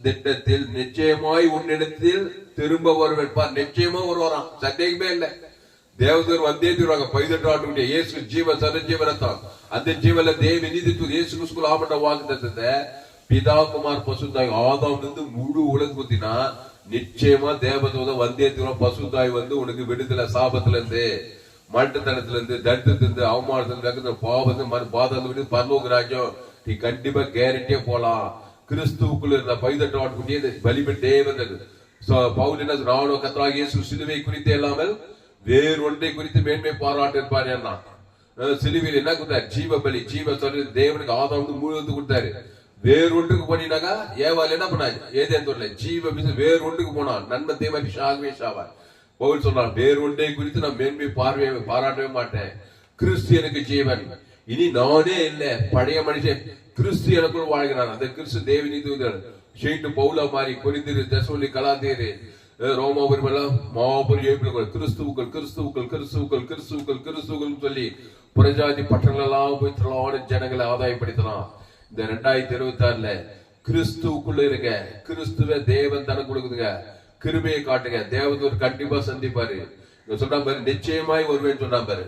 திட்டத்தில் நிச்சயமாய் உன்னிடத்தில் திரும்ப வருவார். நிச்சயமா வருவாராம், சந்தேகமே இல்லை. தேவதூர் வந்தே தருவாங்க. 18 ஆண்டுடைய இயேசு ஜீவ சரஜீவரத்தான். அந்த ஜீவல தேவி நீதி இயேசு கிறிஸ்து ஆமண்ட வாக்குத்தத்தத்தை பிதா குமார் பசுத்தாய் ஆதாம் இருந்து முழு உலகம் குத்தினா நிச்சயமா தேவதூதம் வந்தே தருவான். பசுத்தாய் வந்து உனக்கு விடுதலை, சாபத்துல இருந்து, மட்டத்தனத்துல இருந்து, தரித்திரத்துல இருந்து, அவமானத்துல, பாவத்து பாதத்துல விட்டு பரலோக ராஜ்யம் நீ கண்டிப்பா கேரண்டியா போலாம். கிறிஸ்துவுக்குள்ள இருந்த 18 ஆண்டுக்குட்டியே பலிபன் தேவன். பவுல் என்ன ராணுவ கத்தராக இயேசு சிலுவை குறித்து இல்லாமல் வேறு ஒன்றை குறித்து மேன்மை பாராட்டு இருப்பார். என்ன சிலுவையில் என்ன கொடுத்தாரு? ஜீவ பலி, ஜீவ சொல்லி தேவனுக்கு ஆதாம் வந்து முழுவதும் கொடுத்தாரு. வேறு ஒன்றுக்கு போனீனாக்கா ஏவாள் என்ன பண்ணாரு? ஏதேன் சொல்லல, ஜீவ வேறு ஒன்றுக்கு போனான். நன்மை தேவன் ஷாகவே ஷாவார். பவுல் சொன்னான், வேறு ஒன்றை குறித்து நான் மேன்மை பாராட்டவே மாட்டேன். கிறிஸ்து எனக்கு ஜீவன், இனி நானே இல்லை, பழைய மனுஷன் கிறிஸ்து எனக்குள் வாழ்கிறான். அந்த கிறிஸ்து தேவனி தூதர் ஷெயிட்டு பவுலா மாறி கொரிந்திரு, தெசலோனிக்கே, கலாத்தியரு, ரோமாபுரம் எல்லாம் மாபெரும் கிறிஸ்துவுக்கள் கிறிஸ்துவுக்கள் கிறிஸ்துவுக்கள் கிறிஸ்துவுக்கள் கிறிஸ்துவுக்கள் சொல்லி புறஜாதி பட்டணங்கள் எல்லாம் போய் திரளான ஜனங்களை ஆதாயப்படுத்தலாம். இந்த 2026ல கிறிஸ்துவுக்குள்ள இருங்க. கிறிஸ்துவ தேவன் தனக்கு கொடுக்குதுங்க. கிருபையை காட்டுங்க. தேவதூர் கண்டிப்பா சந்திப்பாரு. சொன்னா பாரு, நிச்சயமாய் வருவேன்னு சொன்னா பாரு.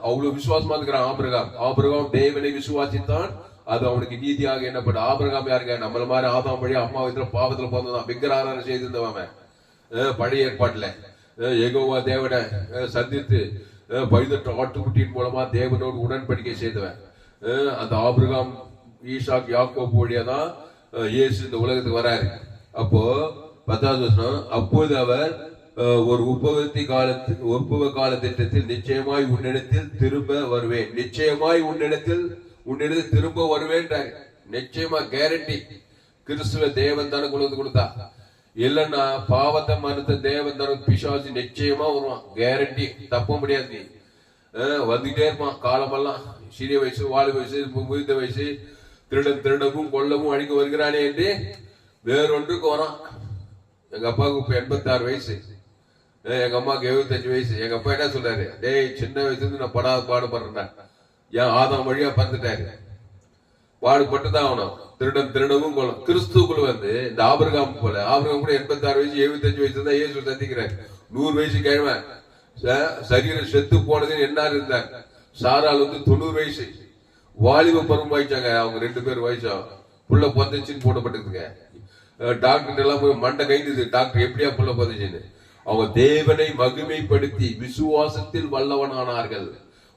அவ்வளவு விசுவாசமா இருக்கிறான் ஆபிரகாம். ஆபிரகாம் தேவனை விசுவாசித்தான், அது அவனுக்கு நீதியாக எண்ணப்படும். ஆபிரகாம் யாருங்க? நம்மள மாதிரி ஆதாம் வழி அம்மா வயதுல பாவத்துல பிறந்ததான், விக்கிரகாராதனை செய்திருந்தவன். பழைய ஏற்பாட்டுல யெகோவா தேவனை சந்தித்து 18 ஆட்டுக்குட்டியின் மூலமா தேவனோடு உடன்படிக்கை செய்தவன். அந்த ஆபிரகாம், ஈசாக், யாக்கோபு வழியாதான் இயேசு இந்த உலகத்துக்கு வராரு. அப்போ 10வது வசனம், அப்போது அவர் ஒரு உற்பவ கால திட்டத்தில் நிச்சயமாய் உன்னிடத்தில் திரும்ப வருவேன். நிச்சயமாய் உன்னிடத்தில் திரும்ப வருவேன். நிச்சயமா கேரண்டி. கிறிஸ்துவ தேவன் தானே கொடுத்தா. இல்லன்னா பாவத்தை மறுத்த தேவன் தானே பிசாசு நிச்சயமா வருவான். கேரண்டி, தப்ப முடியாது. நீ வந்துட்டே இருப்பான் காலமெல்லாம். சிறிய வயசு, வாழு வயசு, முதிர்ந்த வயசு, திருடவும் கொல்லவும் அழிக்க வருகிறானே என்று வேறொன்றுக்கு வரான். எங்க அப்பாவுக்கு இப்ப 86 வயசு, எங்க அம்மாவுக்கு 75 வயசு. எங்க அப்பா என்ன சொல்றாரு? டேய், சின்ன வயசுல இருந்து நான் பாடுபடுறேன். ஏன் ஆதாம் வழியா பறந்துட்டாரு, பாடுபட்டுதான் ஆகணும். திருடவும் கொள்ளும். கிறிஸ்துக்குள்ள வந்து இந்த ஆபிரகாம் போல, ஆபிரகாம் கூட 86 வயசு 75 வயசு தான் இயேசு சந்திக்கிறார். 100 வயசு கிழமை சரீரம் செத்து போனதுன்னு என்ன இருந்தார். சாரால் வந்து 90 வயசு, வாலிப பருவம் வாய்ச்சாங்க. அவங்க 2 பேர் வயசா புள்ள பொந்துச்சுன்னு போடப்பட்டிருக்குங்க. டாக்டர் எல்லாம் போய் மண்டை கைது, டாக்டர் எப்படியா புள்ள பொந்துச்சுன்னு. அவங்க தேவனை மகிமைப்படுத்தி விசுவாசத்தில் வல்லவனானார்கள்.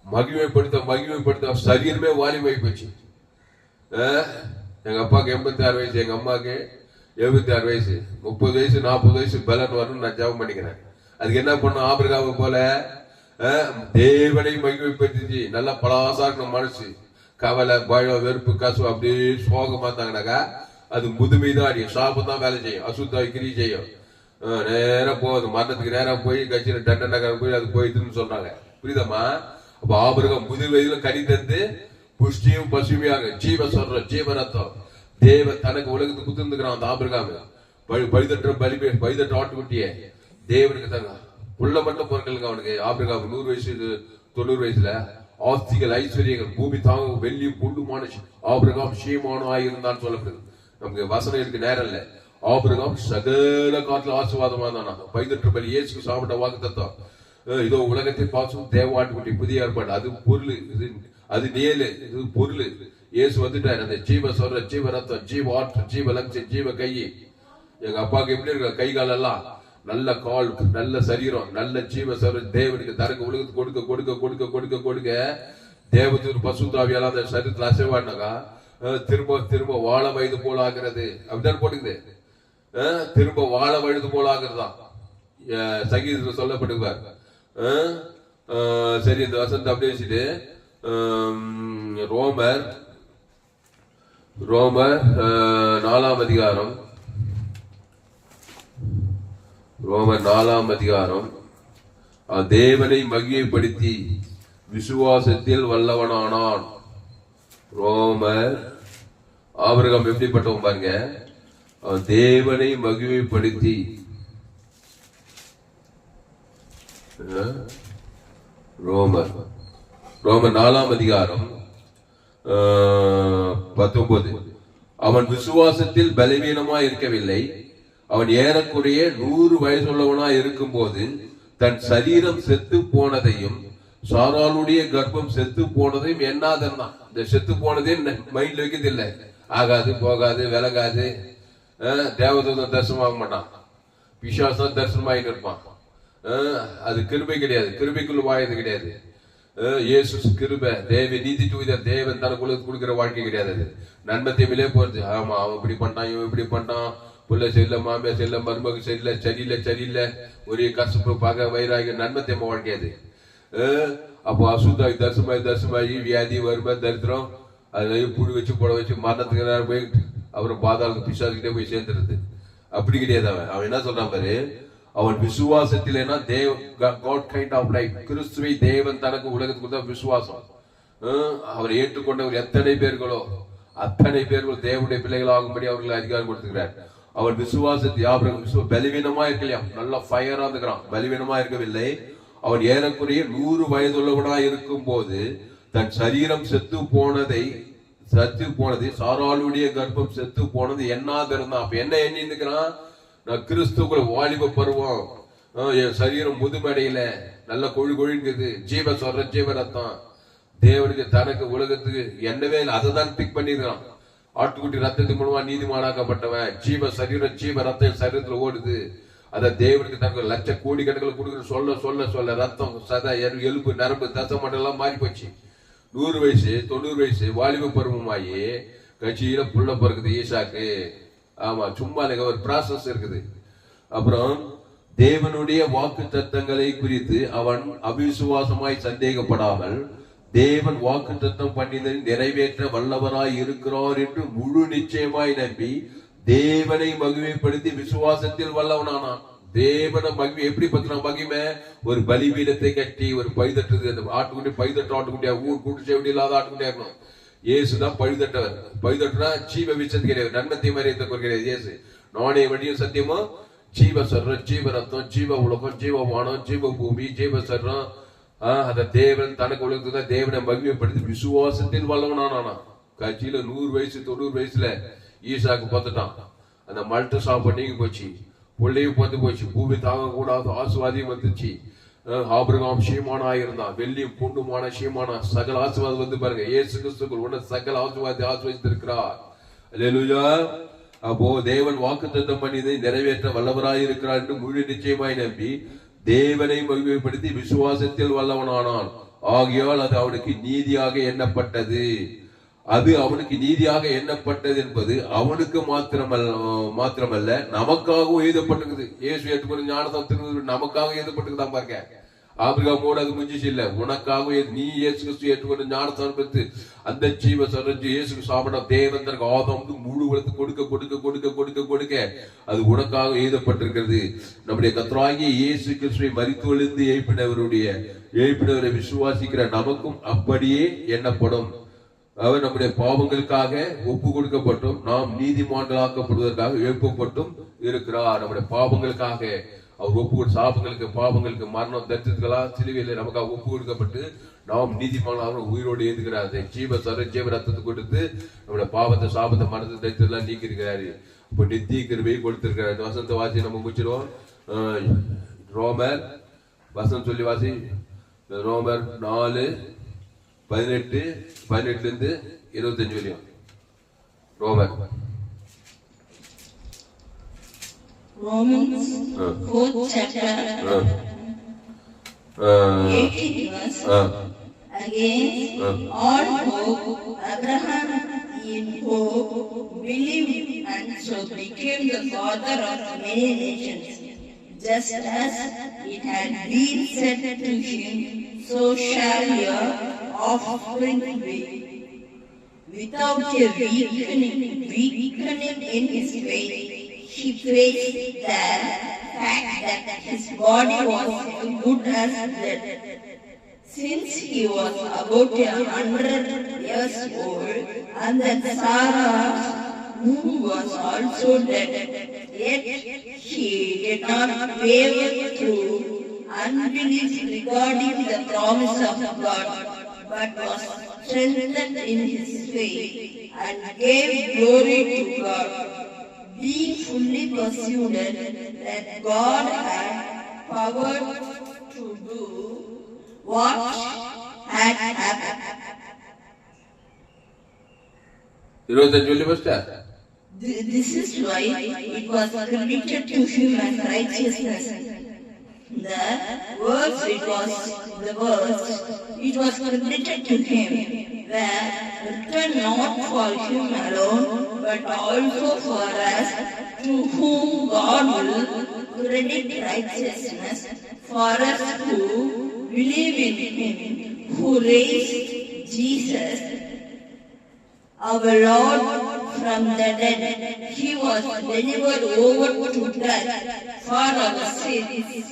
மகிமைப்படுத்த சரீரமே வாலிபை போச்சு. எங்க அப்பாவுக்கு 86 வயசு, எங்க அம்மாவுக்கு 76 வயசு. 30 வயசு 40 வயசு பலன் வரும்னு நான் ஜெபம் பண்ணிக்கிறேன். அதுக்கு என்ன பண்ணும்? ஆபிரகாமை போல தேவனை மகிமைப்படுத்தி நல்லா பலாசா இருக்கணும் மனசு. கவலை, பயம், வெறுப்பு, கசு அப்படியே சோகமா இருந்தாங்கனாக்கா அது முதுமைதான் அடியும், சாபம் தான் வேலை செய்யும், அசுத்தாய் கிரி செய்யும். நேரம் போகுது, மரணத்துக்கு நேரம் போய் கட்சியில டண்டனகரம் போய் அது போயிடுன்னு சொல்றாங்க. புரியுதமா? அப்ப ஆபிரகாம் முதிர் வயதுல கனி தந்து புஷ்டியும் பசுமையாக ஜீவ சொல்ற ஜீவரத்தம் தேவ தனக்கு உலகத்துக்கு குத்துருந்துக்கிறான். அந்த ஆபிரகாம் பழுதற்ற ஆட்டுக்குட்டிய தேவனுக்கு தங்க புள்ள மட்டும் பொருட்களுங்க. அவனுக்கு ஆபிரகாம் 100 வயசு 90 வயசுல ஆஸ்திகள், ஐஸ்வர்யங்கள், பூமி தாங்க வெள்ளியும் பொண்ணுமான ஆபிரகாம் ஷேமானும் ஆயிருந்தான்னு சொல்லப்படுது. நமக்கு வசனம் இருக்கு, நேரம் இல்ல. ஆபிரகாம் சகல காலத்துல ஆசீர்வாதமா தானா. பைதற்று பலி இயேசுக்கு சாப்பிட்ட வாக்குத்தத்தம். இதோ உலகத்தை பாசும் தேவாட்டுக்குட்டி புதிய ஏற்பாடு. அது பொருள், இது அது நேலு, இது பொருள். இயேசு வந்துட்டாரு. அந்த ஜீவ சொல்ற, ஜீவ ரத்தம், ஜீவ ஆற்று, ஜீவ லட்சம், ஜீவ கை. எங்க அப்பாவுக்கு எப்படி இருக்க கை கால் எல்லாம்? நல்ல கால், நல்ல சரீரம், நல்ல ஜீவ சொல்ற தேவனுக்கு தனக்கு உலகத்துக்கு கொடுக்க கொடுக்க கொடுக்க கொடுக்க கொடுக்க தேவதூர் பசுதாவியெல்லாம் அந்த சரீரத்தில் அசைவாடினாக்கா திரும்ப திரும்ப வாழ வயது போல ஆகிறது. அப்படிதான் போட்டுக்குது. திரும்ப வாழ வயது போல ஆகிறதான் சங்கீதத்தில் சொல்லப்படுவார். சரி, இந்த வசனத்தை அப்படியே வச்சுட்டு ரோமர் 4ஆம் அதிகாரம், ரோமர் 4ஆம் அதிகாரம், தேவனை மகிமைப்படுத்தி விசுவாசத்தில் வல்லவனானான். ரோமர் ஆபிரகாம் எப்படிப்பட்டவன் பாருங்க, அவன் தேவனை மகிமைப்படுத்தி. ரோமர் 4ஆம் அதிகாரம் 19. அவன் விசுவாசத்தில் பலவீனமா இருக்கவில்லை. அவன் ஏறக்குறைய 100 வயசுள்ளவனா இருக்கும் போது தன் சரீரம் செத்து போனதையும் சாராளுடைய கர்ப்பம் செத்து போனதையும் எண்ணாதான். இந்த செத்து போனதே மைண்ட்ல வைக்கிறது இல்லை. ஆகாது, போகாது, விலகாது. தேவதூதன் தரிசனமாக மாட்டான், பிசாசம் தரிசனமாயிட்டு இருப்பான். அது கிருபை கிடையாது, கிருபைக்குள்ள வாயது கிடையாது. இயேசு கிருபை, தேவ நீதி தூய்தர், தேவன் தனக்கு கொடுக்கிற வாழ்க்கை கிடையாது. அது நன்மை தீமையிலே போறது. ஆமா, அவன் இப்படி பண்ணிட்டான், இவன் இப்படி பண்ணிட்டான், புள்ள சரியில்லை, மாமியா சரியில்லை, மருமக சரியில்லை, சரியில்லை, ஒரே கசப்பு, பகை, வைராகிய, நன்மை தீமை வாழ்க்கையாது. அப்போ அசுத்தாய் தரிசனமாயி வியாதி, வறுமை, தரித்திரம், அதுல புடி வச்சு போட வச்சு மரணத்துக்கு போய் அப்புறம் பாதாளுக்கு பிசாசுக்கிட்டே போய் சேர்ந்துருது. அப்படி கிடையாது. அவன் என்ன சொல்றான் பாரு, அவன் விசுவாசத்தில் காட் கைண்ட் ஆஃப் லைஃப், கிறிஸ்துவை தேவன் தனக்கு உலகத்துக்கு தான் விசுவாசம். அவரை ஏற்றுக்கொண்டவர் எத்தனை பேர்களோ அத்தனை பேர்கள் தேவனுடைய பிள்ளைகள் ஆகும்படி அவர்களுக்கு அதிகாரம் கொடுத்துக்கிறார். அவன் விசுவாசத்தை பலவீனமா இருக்கலையா, நல்ல ஃபயரா இருக்கிறான், பலவீனமா இருக்கவில்லை. அவன் ஏறக்குறைய 100 வயதுள்ளவனா இருக்கும் போது தன் சரீரம் செத்து போனதை சாராளுடைய கர்ப்பம் செத்து போனது எண்ணாதிருந்தான். அப்ப என்ன எண்ணி இருக்கிறான், நான் கிறிஸ்துக்குள்ள வாலிப பருவம், என் சரீரம் முதுமடையில நல்ல கொழிங்குது, ஜீவ சொல்ற ஜீவ ரத்தம், தேவனுக்கு தனக்கு உலகத்துக்கு என்னவே இல்லை, அதை தான் பிக் பண்ணிருக்கான். ஆட்டுக்குட்டி ரத்தத்தின் மூலமா நீதிமானாக்கப்பட்டவன், ஜீவ சரீரம் ஜீவ ரத்தம் சரீரத்துல ஓடுது. அத தேவனுக்கு தனக்கு லட்ச கோடி கணக்கில் கொடுக்குற சொல்ல சொல்ல சொல்ல ரத்தம், சதை, எலும்பு, நரம்பு, தசமட்டம் எல்லாம் மாறி போச்சு. 100 வயசு 90 வயசு வாலிப பருவமாயி கட்சியில புள்ள பிறகுது ஈசாக்கு. ஆமா, சும்மா ஒரு ப்ராசஸ் இருக்குது. அப்புறம் தேவனுடைய வாக்கு தத்தங்களை குறித்து அவன் அவிசுவாசமாய் சந்தேகப்படாமல் தேவன் வாக்கு தத்தம் பண்ணினதை நிறைவேற்ற வல்லவராய் இருக்கிறார் என்று முழு நிச்சயமாய் நம்பி தேவனை மகிமைப்படுத்தி விசுவாசத்தில் வல்லவனானான். தேவனை மகிமை எப்படி பத்தின மகிமை, ஒரு பலிபீடத்தை கட்டி ஒரு பைதட்டு, அந்த ஆட்டுக்குட்டி பைதட்டு ஆட்டுக்குட்டியா, ஊர் கூட்டு செவடி இல்லாத ஆட்டுக்குட்டியா இருக்கணும். இயேசுதான் பழுதட்டவர். பழுதட்டுனா ஜீவ விசத்து கிடையாது, நன்மத்தை மறைத்த கிடையாது. இயேசு நானே வழியும் சத்தியமும் ஜீவ சர்றம், ஜீவ ரத்தம், ஜீவ உலகம், ஜீவ வானம், ஜீவ பூமி, ஜீவ சர்றம். அத தேவன் தனக்கு உலகத்துக்கு தான் தேவனை மகிமைப்படுத்தி விசுவாசத்தில் வல்லவனானா. கட்சியில 100 வயசு 90 வயசுல ஈசாக்கு பார்த்துட்டான். அந்த மல்ட்டு சாப்ப நீங்கி போச்சு, பிள்ளையும் பார்த்து போச்சு, பூமி தாங்க கூடாது, ஆசுவாதியும் வந்துச்சு. ஆபிரகாம் சீமானா இருந்தான், வெள்ளியும் பொண்ணுமான சீமானா, சகல ஆசுவாதம் வந்து பாருங்க. இயேசு கிறிஸ்துக்குள் உன்ன சகல ஆசுவாதத்தை ஆசுவாதித்திருக்கிறார். அல்லேலூயா. அப்போ தேவன் வாக்குத்தத்தம் பண்ணியதை நிறைவேற்ற வல்லவராய் இருக்கிறார் என்று முழு நிச்சயமாய் நம்பி தேவனை மகிமைப்படுத்தி விசுவாசத்தில் வல்லவனானான். ஆகியால் அது அவனுக்கு நீதியாக எண்ணப்பட்டது. அது அவனுக்கு நீதியாக எண்ணப்பட்டது என்பது அவனுக்கு மாத்திரமல்ல நமக்காகவும் எழுதப்பட்டிருக்குது. இயேசு ஏற்றுக்கொண்டு ஞானத்தை நமக்காக எழுதப்பட்டிருக்குதான் பாருங்க. ஆபிரகாமோடு அது முடிஞ்சிச்சு இல்ல, உனக்காக நீ இயேசு கிறிஸ்து ஏற்றுக்கொண்டு ஞானத்தை பெற்று அந்த ஜீவ சரஞ்சு இயேசு சாப்பிட தேவன் தனக்கு ஆதாமுக்கு முழு உலகத்து கொடுக்க கொடுக்க கொடுக்க கொடுக்க கொடுக்க அது உனக்காக எழுதப்பட்டிருக்கிறது. நம்முடைய கர்த்தராகிய இயேசு கிறிஸ்துவை மரித்து எழுந்து எழுப்பினவரை விசுவாசிக்கிற நமக்கும் அப்படியே எண்ணப்படும். அவர் நம்முடைய பாவங்களுக்காக ஒப்பு கொடுக்கப்பட்டும் நாம் நீதிமான்களாக்கப்படுவதற்காக எழுப்பப்பட்டும் இருக்கிறார். நம்முடைய பாவங்களுக்காக அவர் ஒப்பு சாபங்களுக்கு பாவங்களுக்கு மரணம் தரிசனங்களா சிலுவையில நமக்காக ஒப்பு கொடுக்கப்பட்டு நாம் நீதிமானாக உயிரோடு ஏதுகிறார். ஜீவ சர ஜீவ ரத்தத்தை கொடுத்து நம்மளோட பாவத்தை சாபத்தை மனத்தை தைத்தெல்லாம் நீக்கி இருக்கிறாரு. இப்போ நித்திய கிருபையை கொடுத்திருக்கிறார். இந்த வசனத்தை வாசி நம்ம முடிச்சிடுவோம். ரோமர் வசனம் சொல்லி வாசி. ரோமர் 4:18 18 25 வரையும். ரோமர் Romans 4th chapter 18 verse. Again, all hope, Abraham in hope believed and so became the father of many nations. Just as it had been said to him, so shall your offspring be. Without a weakening in his faith, he faced the fact that his body was good as dead. Since he was about 100 years old, and that Sarah's womb was also dead, yet he did not waver through unbelief regarding the promise of God, but was strengthened in his faith and gave glory to God, being fully persuaded that God had power to do what had happened. 25 சொல்லி பஸ்டா. This is why it was credited to him as righteousness. The words it was credited to him were written not for him alone, but also for us, to whom God will credit righteousness, for us who believe in him, who raised Jesus, our Lord, from the dead. He was delivered over to death for our sins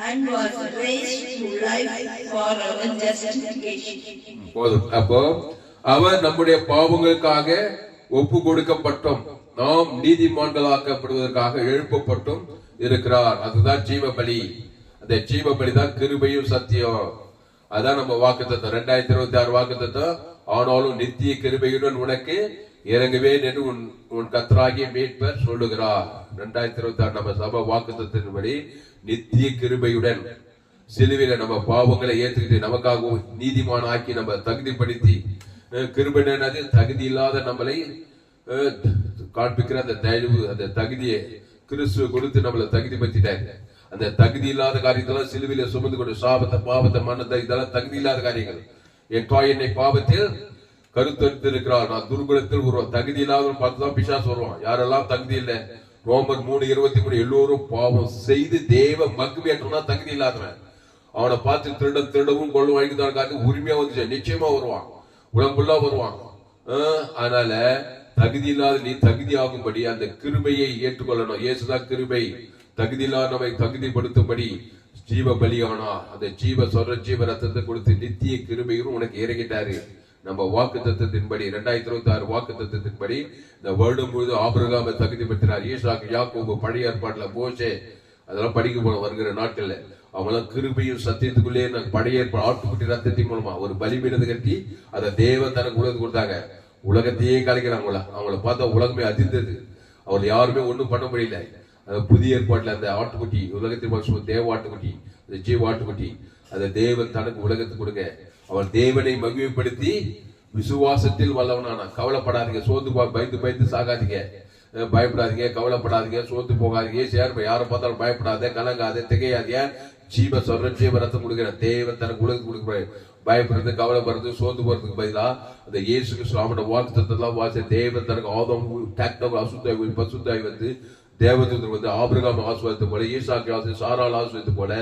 and was raised to life for our justification. போதும். அப்போ அவர் நம்முடைய பாவங்களுக்காக ஒப்பு கொடுக்கப்பட்டோம், நாம் நீதிமான்களாக்கப்படுவதற்காக எழுப்பப்பட்டும் இருக்கிறார். அதுதான் ஜீவ பலி. அந்த ஜீவ பலி தான் கிருபையும் சத்தியம். அதான் நம்ம வாக்குத்தத்தம் 2026 வாக்குத்தத்தம். ஆனாலும் நித்திய கிருபையுடன் உனக்கு இறங்குவேன் என்று உன் கர்த்தராகிய மீட்பர் சொல்லுகிறார். 2026 நம்ம சபை வாக்குத்தத்தின்படி நித்திய கிருபையுடன் சிலுவையில நம்ம பாவங்களை ஏற்றுக்கிட்டு நமக்காக நீதிமான ஆக்கி நம்ம தகுதிப்படுத்தி, கிருபைனது தகுதி இல்லாத நம்மளை காண்பிக்கிற அந்த தயவு, அந்த தகுதியை கிறிஸ்துவ கொடுத்து நம்மளை தகுதிப்படுத்திட்டாங்க. அந்த தகுதி இல்லாத காரியத்தெல்லாம் சிலுவையில சுமந்து கொண்டு சாபத்தை பாவத்தை மன்னத்தை இதெல்லாம் தகுதி இல்லாத காரியங்கள். என் தாய் என்னை பாவத்தில் கருத்தெடுத்து இருக்கிறார், நான் துர்குணத்தில் வருவான். தகுதி இல்லாத பார்த்துதான் பிசாசு வருவான். யாரெல்லாம் தகுதி இல்லை, ரோமர் 3:23 எல்லோரும் பாவம் செய்து தேவ மகிமையற்றனா தகுதி இல்லாதவன். அவனை பார்த்து திருடவும் கொள்ளும் வாங்கிதான் உரிமையா வந்துச்சு, நிச்சயமா வருவான், உலகுள்ளா வருவான். அதனால தகுதி இல்லாத நீ தகுதி ஆகும்படி அந்த கிருபையை ஏற்றுக்கொள்ளணும். இயேசுதான் கிருபை. தகுதி இல்லாத நம்மை தகுதிப்படுத்தும்படி ஜீவ பலியானா அந்த ஜீவ ரத்தத்தை கொடுத்து நித்திய கிருபையும் உனக்கு இறங்கிட்டாரு. நம்ம வாக்கு தத்துவத்தின்படி 2026 வாக்கு தத்துவத்தின்படி இந்த வருடம் முழுது ஆபிரகாமை தகுதிப்படுத்தினார். ஈசாக்கு, யாக்கோபு, பழைய ஏற்பாட்டுல மோசே, அதெல்லாம் படிக்க போறோம் வருகிற நாட்கள்ல. அவங்களாம் கிருபையும் சத்தியத்துக்குள்ளே பழைய ஏற்பாடு ஆட்டுக்குட்டி ரத்தத்தின் மூலமா ஒரு பலிபீடத்தை கட்டி அதை தேவன் தனக்கு உலகத்துக்கு கொடுத்தாங்க. உலகத்தையே கலைக்கிறாங்களா, அவங்கள பார்த்தா உலகமே அதிர்ந்தது. அவங்களை யாருமே ஒண்ணும் பண்ண முடியல. புதிய ஏற்பாட்டுல அந்த ஆட்டுக்குட்டி, உலகத்தின் தேவ ஆட்டுக்குட்டி, அந்த ஜீவ ஆட்டுக்குட்டி, அந்த தேவன் தனக்கு உலகத்துக்கு கொடுங்க. அவன் தேவனை மகிமைப்படுத்தி விசுவாசத்தில் வல்லவனான. கவலைப்படாதீங்க, சோர்ந்து பயந்து சாகாதீங்க, பயப்படாதீங்க, கவலைப்படாதீங்க, சோர்ந்து போகாதீங்க, சேர்ப்ப யாரை பார்த்தாலும் பயப்படாத, கலங்காத, திகையாதீங்க. ஜீவ ரத்தம் கொடுக்கிற தேவன் தனக்கு உலகத்துக்கு கொடுக்குறாரு. பயப்படுறது, கவலைப்படுறது, சோர்ந்து போறதுக்கு பதிலா அந்த இயேசு கிறிஸ்துவோட வாக்குத்தத்தெல்லாம் வாசி தேவன் தனக்கு ஆதம் அசுத்தாய் பசுத்தாய் வந்து தேவதூதர் வந்து ஆபிரகாம் ஆசிர்வதித்த போல, ஈசாக்கு சாரால் ஆசிர்வதித்த போல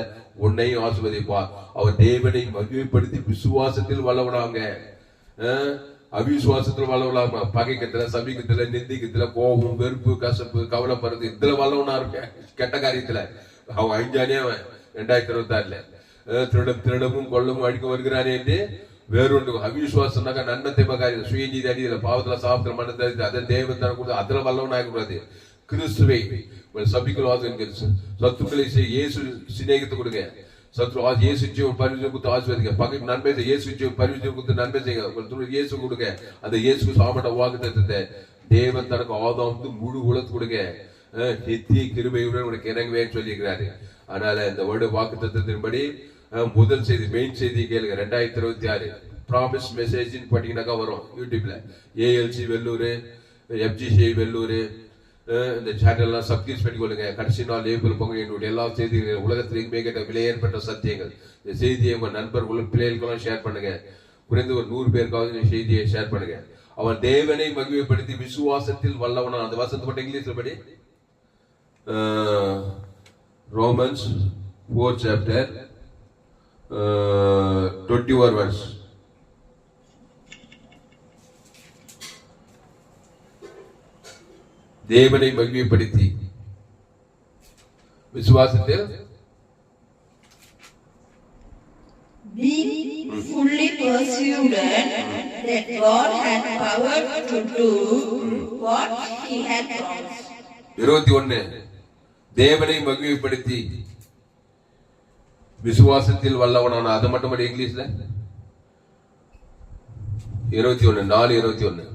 உன்னையும் ஆசிர்வதிப்பார். அவர் தேவனை மகிமைப்படுத்தி விசுவாசத்தில் வல்லவனாங்க. அவிசுவாசத்தில் வல்லவனாம, பகைக்கத்துல, சபிக்கத்துல, நிந்திக்கத்துல, கோபம், வெறுப்பு, கசப்பு, கவலைப்படுறது, இதுல வல்லவனா இருக்க. கெட்ட காரியத்துல அவன் அஞ்சானே. அவன் 2026 திருடமும் கொள்ளமும் அடிக்க வருகிறானே என்று வேறொன்று அவிசுவாசம்னாக்க நன்மத்தை பகாரி சுயநீதி அடியில பாவத்துல சாபத்துல மனத்தை அதை தேவன் தர கூடாது. அதுல வல்லவனாக கூடாது. கிறிஸ்துவை சபிக்கலாது, சத்துக்களை இயேசு சிநேகித்து கொடுங்க. சத்ரு இயேசு ஜீவன் பரிசுத்தம் கொடுத்து ஆசீர்வதிங்க. பகைக்கு நன்மை செய்ய இயேசு ஜீவன் பரிசுத்தம் கொடுத்து நன்மை செய்யுங்க. உங்களுக்கு இயேசு கொடுங்க. அந்த இயேசு சாப்பிட்ட வாக்குத்தத்தத்தை தேவன் தனக்கு ஆதாம் முழு உலகத்து கொடுங்க. நித்திய கிருபையுடன் உனக்கு இறங்குவேன்னு சொல்லியிருக்கிறாரு. அதனால இந்த வருட வாக்குத்தத்தத்தின்படி முதல் செய்தி மெயின் செய்தி கேளுங்க. 2026 ப்ராமிஸ் மெசேஜ் பாத்தீங்கன்னாக்கா வரும் யூடியூப்ல. ஏஎல்சி வெள்ளூர், எஃப்ஜிசி வெள்ளூர், இந்த சேனல்லாம் சப்ஸ்கிரைப் பண்ணிக்கொள்ளுங்க. கடைசி நாள் ஏப்ரல் பொங்கல் என்னுடைய எல்லா செய்திகள் உலகத்திற்கு மிக விலையேற்பட்ட சத்தியங்கள். இந்த செய்தியை உங்க நண்பர்களும் பிள்ளைகளுக்கெல்லாம் ஷேர் பண்ணுங்க. குறைந்து ஒரு 100 பேருக்காவது இந்த செய்தியை ஷேர் பண்ணுங்க. அவன் தேவனை மகிமைப்படுத்தி விசுவாசத்தில் வல்லவனா. அந்த வசனத்தை மட்டும் இங்கிலீஷ்ல படி. Romans 4 chapter 21 verse. தேவனை மகிமைப்படுத்தி விசுவாசத்தில் being fully persuaded that God had power to do what he had promised. 21 தேவனை மகிமைப்படுத்தி விசுவாசத்தில் வல்லவனான. அது மட்டும் இங்கிலீஷ்ல 21 4:21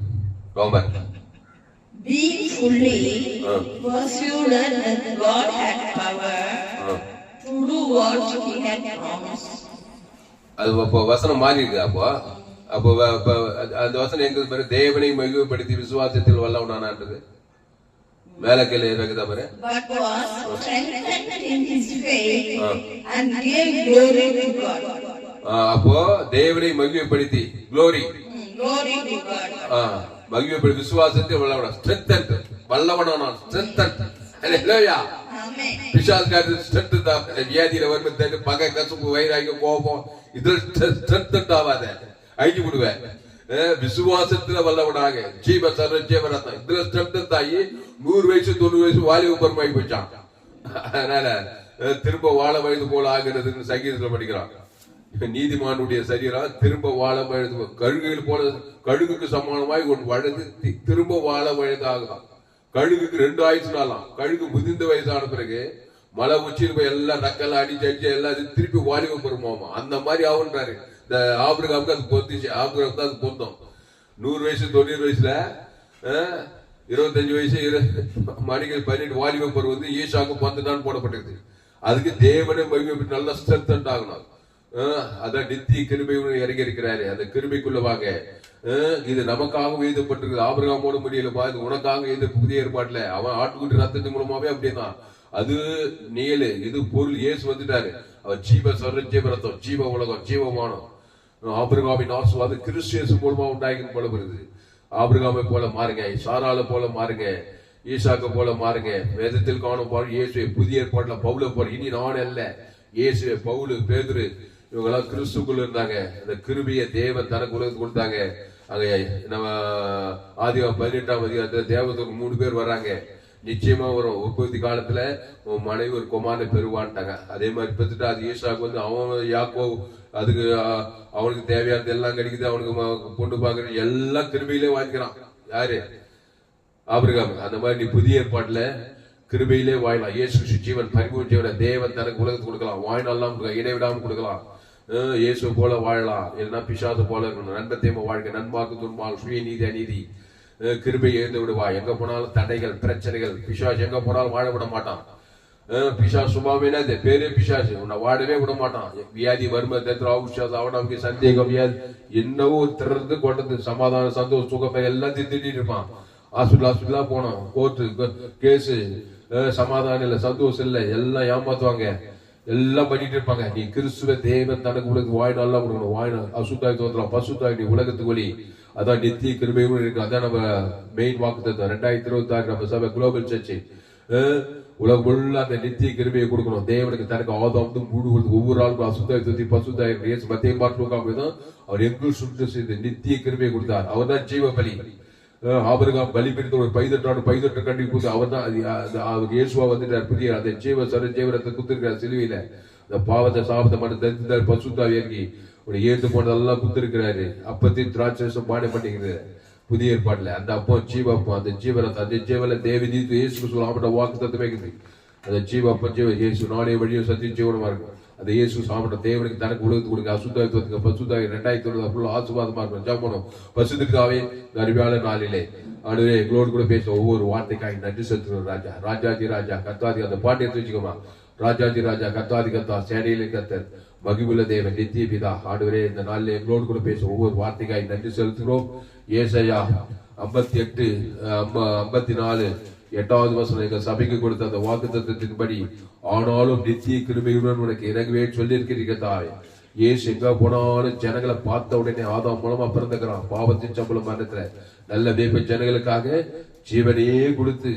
ரோமர். Being fully persuaded that God had power to do what he had promised. அது அப்போ வசனம் மாறி இருக்கு. அப்போ அந்த வசனம் எங்க பாரு, தேவனை மகிமைப்படுத்தி விசுவாசத்தில் வல்லவனானது மேல கீழே இருக்குதா பாரு. But was strengthened in his faith and gave glory to God. அப்போ தேவனை மகிமைப்படுத்தி glory to God. மகிமைப்படுத்தி விசுவாசத்தில் வல்லவனா. ஸ்ட்ரெங்தன் வல்லவனான ஸ்ட்ரெங்தன். ஹalleluya. ஆமென். பிசாசுக்காரர் ஸ்ட்ரெங்த் தான். வியாதியில வரும்போது பகை கசப்பு வைராகியம் கோபம் இதுல ஸ்ட்ரெங்த் ஆகாத அழிஞ்சு விடுவேன். விசுவாசத்துல வல்லவனாக ஜீவ சர்வ ஜீவரத்னம் இதுல ஸ்ட்ரெங்த் தாயி 100 வயசு 90 வயசு வாலிப பருவமாகி போச்சான். அதனால திரும்ப வாழ வயது போல ஆகிறதுன்னு சங்கீதத்துல படிக்கிறான். நீதிமானுடைய சரீரம் திரும்ப வாழ வயது கழுகுகள் போல கழுகுக்கு சமானமாய் ஒன்று வயது திரும்ப வாழ வயது ஆகுதான். கழுகுக்கு 2 ஆயுசு நாளாம். கழுகு முதிர்ந்த வயசான பிறகு மலை உச்சியில் போய் எல்லாம் நக்கெல்லாம் அடிச்சு அடிச்சு எல்லாம் திருப்பி வாலிப பருவமாமா. அந்த மாதிரி ஆகுன்றாரு. இந்த ஆபிரகாமுக்கு அது பொருந்துச்சு. ஆபிரகாம் தான் அது பொருந்தோம். 100 வயசு 90 வயசுல 25 வயசு மணிகள் 18 வாலிப பருவம் வந்து ஈசாக்கு பந்துதான் போடப்பட்டிருக்கு. அதுக்கு தேவனை மகிமை நல்ல ஸ்ட்ரென்த் ஆகணும். அதான் நித்திய கிருபையுடன் இறங்கி இருக்கிறாரு. அந்த கிருபைக்குள்ள வாங்க. இது நமக்காக எழுதப்பட்டிருக்கு. ஆபிரகாமோட முடியல பாது உனக்காக எழுத புதிய ஏற்பாட்டுல அவன் ஆட்டுக்குட்டி ரத்தத்தின் மூலமாவே அப்படிதான். அது நீலு இது பொருள். இயேசு வந்துட்டாரு. அவர் ஜீவ சர்வ ஜீவ ரத்தம் ஜீவ உலகம் ஜீவமானம். ஆபிரகாமின் ஆசீர்வாதம் கிறிஸ்து மூலமா உண்டாகி போல வருது. ஆபிரகாமை போல மாறுங்க. சாராள போல மாறுங்க. ஈசாக்க போல மாறுங்க. வேதத்தில் காணும் போல இயேசுவை புதிய ஏற்பாட்டுல பவுல போல இனி நான் அல்ல இயேசுவை பவுலு பேதுரு இவங்கெல்லாம் கிறிஸ்துக்குள்ள இருந்தாங்க. அந்த கிருபியை தேவன் தனக்கு உலகத்துக்கு கொடுத்தாங்க. அங்க நம்ம ஆதிகாரம் 18ஆம் அதிகாரத்துல தேவதூர் 3 பேர் வர்றாங்க. நிச்சயமா வரும். உற்பத்தி காலத்துல உன் மனைவி ஒரு குமாரனை பெறுவான்ட்டாங்க. அதே மாதிரி பெற்றுட்டா அது ஈசாக்கு வந்து அவன் யாக்கோ அதுக்கு அவனுக்கு தேவையானது எல்லாம் கிடைக்குது. அவனுக்கு பொண்ணு பாக்குறது எல்லாம் கிருபையிலே வாங்கிக்கிறான். யாரு? ஆபிரகாம். அந்த மாதிரி நீ புதிய ஏற்பாட்டுல கிருபையிலே வாழலாம். இயேசு ஜீவன் பரிபூர்ண ஜீவனை தேவன் தனக்கு உலகத்துக்கு கொடுக்கலாம். வாழ்நாள்லாம் இடைவிடாம கொடுக்கலாம். இயேசு போல வாழலாம். இல்லைன்னா பிசாசு போல இருக்கணும். நன்மத்தேம வாழ்க்கை நன்மாக்கு துன்பால் சுய நீதி அநீதி கிருபை எழுந்து விடுவா. எங்க போனாலும் தடைகள் பிரச்சனைகள். பிசாசு எங்க போனாலும் வாழ விட மாட்டான். பிசாசு சுபாவமே பேரே பிசாசு உன்னை வாழவே விட மாட்டான். வியாதி வறுமை அவனுக்கு சந்தேகம் வியாதி என்னவோ திறந்து கொண்டது சமாதானம் சந்தோஷம் சுகப்பை எல்லாத்தையும் திட்டிட்டு இருப்பான். ஹாஸ்பிட்டலா போனோம். கோர்ட்டு கேஸு சமாதானம் இல்ல சந்தோஷம் இல்ல எல்லாம் ஏமாத்துவாங்க. எல்லாம் பண்ணிட்டு இருப்பாங்க. நீ கிறிஸ்துவ தேவன் தனக்கு உலகத்துக்கு வாய் நல்லா கொடுக்கணும். வாய் அசுத்தாய் தோற்றலாம் பசுத்தாய் நீ உலகத்துக்கு வழி. அதான் நித்திய கிருபையும் இருக்கு. அதான் நம்ம மெயின் வாக்குத்தத்தம். 2026 நம்ம சபை குளோபல் சர்ச் உலகம் உள்ள அந்த நித்திய கிருபையை கொடுக்கணும். தேவனுக்கு தனக்கு ஆதாம் மூடு கொடுத்து ஒவ்வொரு ஆளுக்கும் அசுத்தாய் தோத்தி பசுத்தாய் மத்திய பார்த்துக்காம அவர் எங்கும் சுற்று செய்து நித்திய கிருபையை கொடுத்தார். அவர் தான் ஜீவ பலி. ஆபிரகாம் பலி பிரித்து ஒரு பைதொற்று கண்டி கொடுத்து அவர் தான் அவருக்கு இயேசுவா வந்துட்டார். புதிய அந்த ஜீவ சர ஜீவரத்தை குத்திருக்கிறார் சிலுவையில. அந்த பாவத்தை சாபத்தை மட்டும் தரித்தார். பசுத்தாவி இறங்கி ஒரு ஏந்து போனதெல்லாம் குத்திருக்கிறாரு. அப்பத்தையும் திராட்சம் பாட மாட்டேங்கிறது புதிய ஏற்பாடுல. அந்த அப்போ ஜீவ அப்போ அந்த ஜீவரத்தை அந்த ஜீவல தேவி நீத்து இயேசு சொல்ல வாக்கு தத்துவமே அந்த ஜீவ அப்ப ஜீவ இயேசு நானே வழியும் சத்தியம் ஜீவனமா இருக்கும். அந்த இயேசு சாப்பிட்ட தேவனுக்கு தனக்கு உலகத்துக்கு கொடுங்க அசுத்தாயத்துவத்துக்கு பசுத்தாய் 2020 ஆசீர்வாதமா இருக்கும். ஜாமனும் பசுத்தாவே அருமையான நாளிலே ஆண்டவரே எங்களோடு கூட பேச ஒவ்வொரு வார்த்தைக்காக நன்றி செலுத்துகிறோம். ராஜா ராஜாதி ராஜா கர்த்தாதி அந்த பாட்டு எடுத்து வச்சுக்கோமா. ராஜாதி ராஜா கர்த்தாதி கர்த்தா சேனையிலே கர்த்தர் மகிமுள்ள தேவன் நித்திய பிதா ஆண்டவரே இந்த நாளில் எங்களோடு கூட பேச ஒவ்வொரு வார்த்தைக்காக நன்றி செலுத்துகிறோம். ஏசாயா 54 8வது வசனம் எங்கள் சபைக்கு கொடுத்த அந்த வாக்குத்தத்தத்தின்படி ஆனாலும் நித்திய கிருபையுடன் உனக்கு இறங்கவே சொல்லி இருக்கிறீங்க தாய். ஏசு எங்க போனாலும் ஜனங்களை பார்த்த உடனே ஆதாம் மூலமா பிறந்துக்கிறான். பாவத்தின் சம்பளம் மரணத்துல நல்ல வேப்ப ஜனங்களுக்காக ஜீவனையே கொடுத்து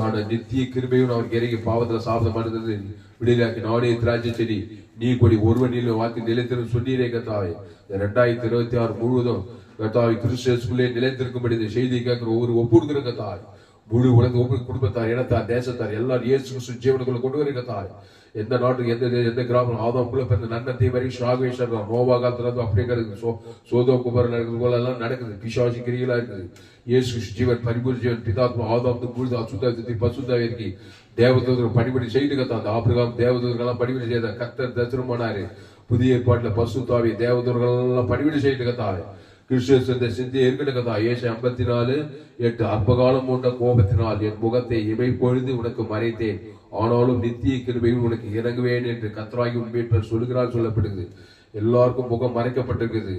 ஆனா நித்திய கிருபையும் அவருக்கு இறங்கி பாவத்துல சாப்பிட மறந்தது விடுதலாக்கி நானே திராட்சை செடி நீ கொடி ஒருவனில் வாக்கு நிலைத்திரும் சொன்னீரே கத்தாவை. 2026 முழுவதும் கத்தாவை கிறிஸ்துவுக்குள்ளே நிலைத்திருக்கும்படி இந்த செய்தி கேட்கிற ஒவ்வொரு ஒப்புடுகிற கத்தாய் முழு உலக குடும்பத்தார் இனத்தார் தேசத்தார் எல்லாரும் இயேசு கிறிஸ்து ஜீவனுக்குள்ள கொண்டு வருகிற தாய். எந்த நாட்டுக்கு எந்த கிராமம் ஆதாம்குள்ள பிறந்த நன்னத்தை வரை ஷாகேஸ்வரா நோவா காலத்துல இருந்து அப்படியே கிடக்குது. சோதோ குமார் நடக்குது போல எல்லாம் நடக்குது. பிசாசி கிரிகளா இருக்குது. இயேசு ஜீவன் பரிபூர்ண ஜீவன் பிதாத்மா ஆதாம் முழுது அசுத்தாத்தி பசுத்தாவே இருக்கி தேவதூதர் பணிபடி செய்து கத்தா. அந்த ஆபிரகாம் தேவதூதர்கள்லாம் பணிபடி செய்த கர்த்தர் தரிசனமானாரு. புதிய ஏற்பாட்டுல பசுத்தாவி தேவதூதர்கள் எல்லாம் பணிபடி செய்து கத்தாவே. கிறிஸ்துவ சிந்தையை இருக்கணும் கதா. ஏசை 54:8 அற்பகாலம் உண்ட கோபத்தினால் என் முகத்தை இமை பொழுது உனக்கு மறைத்தேன் ஆனாலும் நித்திய கிருபையில் உனக்கு இறங்குவேன் என்று கர்த்தராகிய உன் மீட்பர் சொல்கிறார் சொல்லப்படுகிறது. எல்லாருக்கும் முகம் மறைக்கப்பட்டிருக்குது.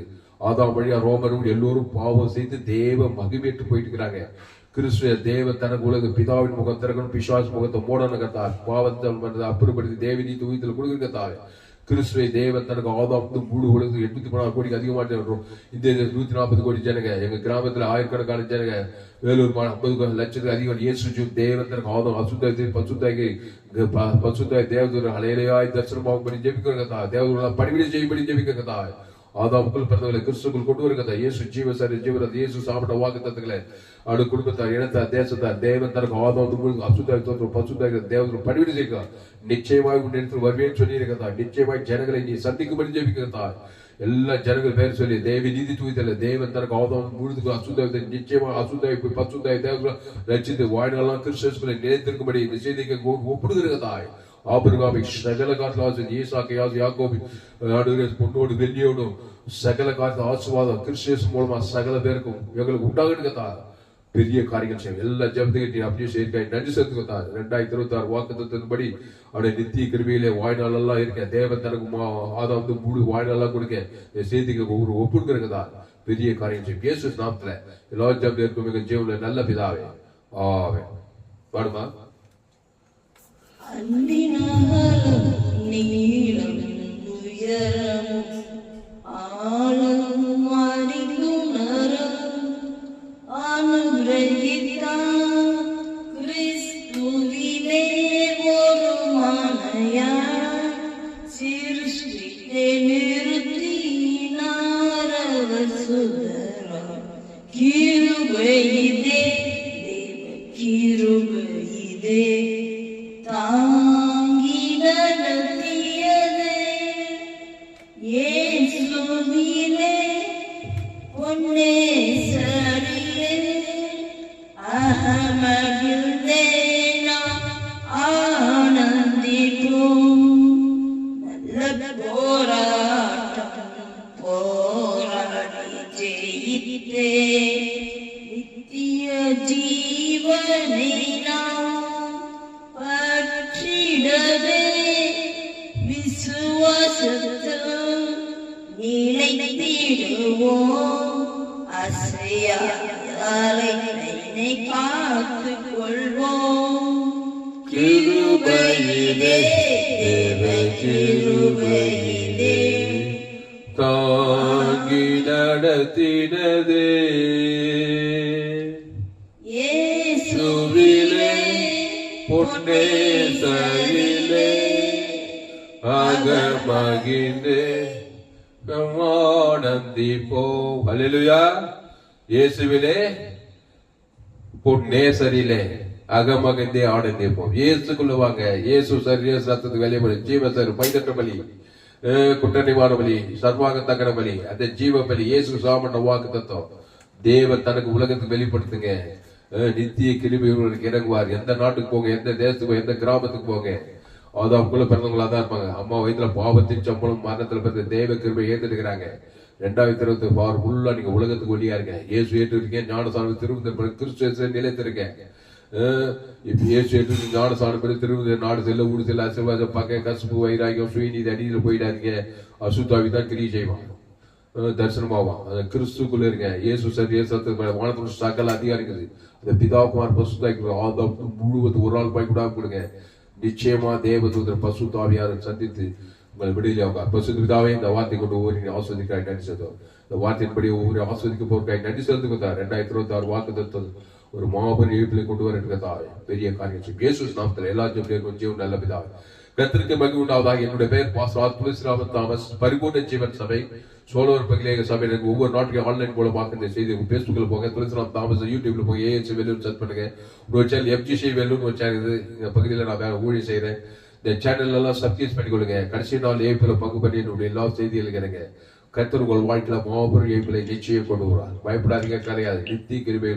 ஆதாம் வழியா ரோமரும் எல்லோரும் பாவம் செய்து தேவ மகிமேற்று போயிட்டு இருக்கிறாங்க. கிறிஸ்துவ தேவ தனக்கு உலக பிதாவின் முகம் திறக்கணும் பிசாசு முகத்தை மூடணும் கத்தா. பாவத்தை அப்புறப்படுத்தி தேவ நீதி உயிர்த்தல் கொடுக்குற கத்தாவே. கிறிஸ்துவை தேவன் தனக்கு ஆதாம் முழு உலகத்துக்கு 814 கோடிக்கு அதிகமாக இந்த 140 கோடி ஜனங்க எங்க கிராமத்துல ஆயிரக்கணக்கான ஜனங்க வேலூர் 50 லட்சத்துக்கு அதிகம் இயேசு தேவன் தனக்கு ஆதாம் அசுத்தாய் பசுத்தாய் தேவதூர் அலையிலையாய் தரிசனமாக பண்ணி ஜெபிக்கிறதா. தேவதூர் பணிவிடை செய்யப்படி ஜெபிக்கிறதா. ஆதாமுக்குள் பிறந்தவர்களை கிறிஸ்துக்குள் கொண்டு வருகிறதா. இயேசு ஜீவசாரி ஜீவரது இயேசு சாப்பிட்ட வாக்குத்தத்தங்களை அவரு குடும்பத்தார் இனத்தார் தேசத்தார் தேவன் தனக்கு ஆதாம் அசுத்தாய் தோற்றம் பசுத்தாய் தேவதூர் பணிவிடை செய்கிறார். நிச்சயமாய் உன் இடத்தில் வருவேன்னு சொல்லி இருக்கிறதா. நிச்சயமாய் ஜனங்களை நீ சந்திக்கும்படி ஜெபிக்கிறதா. எல்லா ஜனங்கள் பேர் சொல்லி தேவ நீதி தூய்தல தேவன் தனக்கு ஆதாம் முழுதுக்கு அசுத்தாயத்தை நிச்சயமா அசுத்தாய் பசுத்தாய் தேவதூர் ரச்சித்து வாழ்நாளெல்லாம் கிறிஸ்துவை நிலைத்திருக்கும்படி இந்த செய்திக்கு ஒப்பிடுகிறதாய். ஆபிரகாமை சகல காலத்தில் ஈசாக்கை யாக்கோபு பொண்ணோடு வெள்ளியோடும் சகல காலத்தில் ஆசீர்வாதம் கிறிஸ்து மூலமா சகல பேருக்கும் எங்களுக்கு உண்டாகிட்டு பெரிய காரியங்கள் செய்யும். எல்லா ஜபத்துக்கு அப்படியே சேர்க்காய் நன்றி செலுத்துக்கா. 2026 வாக்குத்தத்தின்படி அவருடைய நித்திய கிருபையிலே வாழ்நாள் எல்லாம் இருக்க தேவன் தனக்கு ஆதாம் முழு வாழ்நாளெல்லாம் கொடுக்க செய்திக்கு ஒரு ஒப்புடுக்கிறதா. பெரிய காரியம் செய்யும். இயேசு நாமத்துல எல்லா ஜபம் இருக்கும் எங்க ஜீவன்ல நல்ல பிதாவே ஆமென். பாடுமா. அந்தினகலும் நீளம் உயரம் ஆழம் அறிவுணரம் அனுகிரகித்தார் கிறிஸ்துவிலே ஒரு மனையாய் சிருஷ்டித்தை நிறுத்தினார் அவர் சுதரம். கிருபை இதே தேவ கிருபை இதே தாங்கி நடத்தியதே இயேசுவிலே பொன்னேசரிலே அகமகிழ்ந்தேனா ஆனந்திப்போம். நல்ல போராட்டம் போராடி ஜெயித்தே நித்திய ஜீவனை பற்றிடவே விசுவாசத்தில் நிலைத்திடுவோம். அசையாதலை காத்துக் கொள்வோம். கிருபையிலே தேவ கிருபையிலே தாங்கி நடத்தினதே இயேசுவிலே பொன்னேசரிலே அகமகிழ்ந்து ஆனந்திப்போம். ஹல்லேலூயா. இயேசுவிலே பொன்னேசரிலே அகமகிழ்ந்தே ஆனந்திப்போம். இயேசுக்குள்ள வாங்க. இயேசு சரீர ரத்தத்துக்கு வெளியே பலி ஜீவ சரி பைதற்ற பலி குற்ற நிவாரண பலி சர்வாங்க தகன பலி அந்த ஜீவ பலி இயேசு சாமண்ட வாக்கு தத்துவம் தேவன் தனக்கு உலகத்துக்கு வெளிப்படுத்துங்க. நித்திய கிருபை உங்களுக்கு இறங்குவார். எந்த நாட்டுக்கு போங்க, எந்த தேசத்துக்கு போங்க, எந்த கிராமத்துக்கு போங்க, ஆதாமுக்குள்ள பிறந்தவங்களா தான் இருப்பாங்க. அம்மா வயிற்றுல பாவத்தின் சம்பளம் மரணத்துல பிறந்த தேவ கிருபை ஏத்துக்கிறாங்க. 2026 ஃபுல்லா நீங்க உலகத்துக்கு ஒளியா இருக்க. இயேசு ஏற்று இருக்கேன், ஞானசானம் திரும்ப கிறிஸ்துவ நிலைத்திருக்கேன். இப்ப இயேசு ஏற்று ஞானசானம் பெரு திரும்ப நாடு செல்ல ஊடு செல்ல ஆசீர்வாதம் பார்க்க கசுப்பு வைராகியம் சுயநீதி அடியில போயிடாதீங்க. அசுத்தாவி தான் கிரியை செய்வான், தரிசனமாவான். அந்த கிறிஸ்துக்குள்ள இருங்க. இயேசு சரி வானத்துல சகல அதிகாரிகள் அந்த பிதாகுமார் பசுத்தாக்கி ஆதாம் முழுவதும் ஒரு நாள் போய் கூட கொடுங்க. நிச்சயமா தேவதூதர் பசுத்தாவியாரை சந்தித்து உங்கள் விடுதலை அவங்க பசுத்த பிதாவே இந்த வார்த்தை கொண்டு ஒவ்வொரு ஆஸ்வதிக்காய் நன்றி செலுத்தும். இந்த வார்த்தையின்படி ஒவ்வொரு ஆஸ்வதிக்க போறக்காய் நன்றி செலுத்துக்கா. 2026 வாக்கு தத்துவம் ஒரு மாபெரும் எழுப்பிலை கொண்டு வர பெரிய காரியம் செய்யும். இயேசு நாமத்தில் எல்லா ஜீவன் நல்ல பிதாவே கர்த்தருக்கு மகிமை உண்டாவதாக. என்னுடைய பெயர் பாஸ்டர் துளசிராமன் தாமஸ், பரிபூர்ண ஜீவன் சபை சோழர் பகிலேக சபை. எனக்கு ஒவ்வொரு நாட்டுக்கும் ஆன்லைன் மூலம் பார்க்க இந்த செய்தி பேஸ்புக்ல போங்க, துளசிராம் தாமஸ் யூடியூப்ல போங்க, ஏஎச்சி வேலூர் சர்ச் பண்ணுங்க. ஒரு சேனல் எஃப்ஜிசி வேலூர் ஒரு சேனல் இது இந்த பகுதியில் நான் வேற ஊழியம் செய்யறேன். இந்த சேனல் எல்லாம் சப்ஸ்கிரைப் பண்ணிக்கொள்ளுங்க. கடைசி நாள் ஏப்பில பங்கு பண்ணி என்னுடைய எல்லா செய்திகளுக்கு எனக்கு கர்த்தர் உங்கள் வாழ்க்கையில மாபெரும் ஏப்பிலை நிச்சயம் கொண்டு வருவார். பயப்படாதீங்க, கிடையாது. நித்திய கிருபை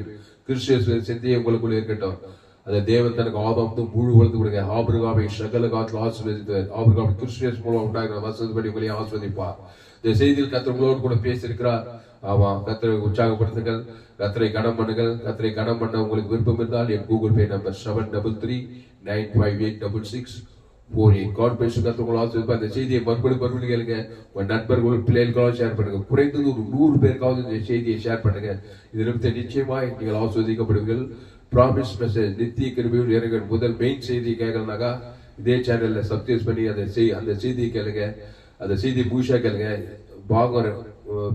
கிறிஸ்துவின் சிந்தையை உங்களுக்குள்ள இருக்கட்டும். அந்த தேவன் தனக்கு ஆதாம் முழு வளர்த்து கொடுங்க. ஆபிரகாமை சகல காலத்தில் ஆசீர்வதித்தார். ஆபிரகாமை கிறிஸ்துவின் மூலம் உண்டாகிற வசதிப்படி உங்களை ஆசீர்வதிப்பார். இந்த செய்தியில் கர்த்தர் உங்களோடு கூட பேசியிருக்கிறார். ஆமா, கர்த்தரை உற்சாகப்படுத்துங்கள், கர்த்தரை கனம் பண்ணுங்கள். கர்த்தரை கனம் பண்ண உங்களுக்கு விருப்பம் இருந்தால் என் கூகுள் பே நம்பர் 7339586648. காட் பேசு கர்த்தர் உங்களை ஆசீர்வதிப்பார். இந்த செய்தியை மறுபடி கேளுங்க. உங்க நண்பர்கள் பிள்ளைகளுக்காக ஷேர் பண்ணுங்க. குறைந்தது ஒரு 100 பேருக்காவது இந்த செய்தியை ஷேர் பண்ணுங்க. இதிலிருந்து நிச்சயமாய் நீங்கள் ஆசீர்வதிக்கப்படுவீர்கள். ப்ராமிஸ் மெசேஜ் நித்திய கிருபையில் இறங்க முதல் மெயின் செய்தி கேட்கறனாக்கா இதே சேனல்ல சப்ஸ்கிரைப் பண்ணி அந்த செய்தியை கேளுங்க. அந்த செய்தி பூஷா கேளுங்க. பாகம்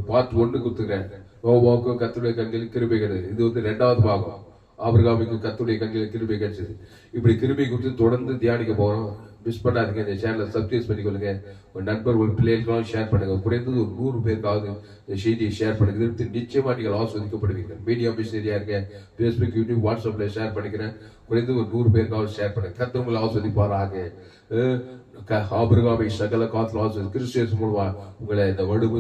பார்ட் 1 கொடுத்துக்கிறேன். நோவாவுக்கும் கர்த்தருடைய கண்களில் கிருபை கிடையாது. இது வந்து 2வது பாகம். ஆபிரகாமுக்கு கர்த்தருடைய கண்களில் கிருபை கிடைச்சது. இப்படி கிருபை குறித்து தொடர்ந்து தியானிக்க போறோம். மிஸ் பண்ணாதீங்க. இந்த சேனலை சப்ஸ்கிரைப் பண்ணிக்கொள்ளுங்க. ஒரு நண்பர் ஒரு பிள்ளைகளுக்கெல்லாம் ஷேர் பண்ணுங்க. குறைந்தது ஒரு 100 பேருக்காவது இந்த செய்தியை ஷேர் பண்ணுங்க. நிச்சயமா நீங்கள் ஆஸ்வதிக்கப்படுவீங்க. மீடியா மிஷனரியா இருக்க பேஸ்புக், யூடியூப், வாட்ஸ்அப்ல ஷேர் பண்ணிக்கிறேன். குறைந்தது ஒரு 100 பேருக்காவது ஷேர் பண்ணுங்க. கர்த்தர் உங்களை ஆஸ்வதிப்பாராக. ஆபிரகாமை சகல காலத்தில் ஆஸ்வதி கிறிஸ்துவின் மூலமா உங்களை இந்த வடுவு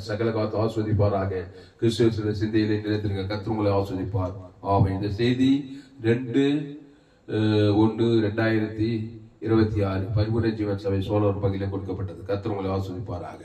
சகல காலத்தில் ஆஸ்வதிப்பாராக. கிறிஸ்துவின் சிந்தையிலே நிலைத்திருக்க கர்த்தர் உங்களை ஆஸ்வதிப்பார். ஆமாம். இந்த செய்தி 2/1/2026 பரிபூர்ண ஜீவன் சபை சோழர் பகுதியில் கொடுக்கப்பட்டது. கர்த்தர் உங்களை ஆஸ்வதிப்பாராக.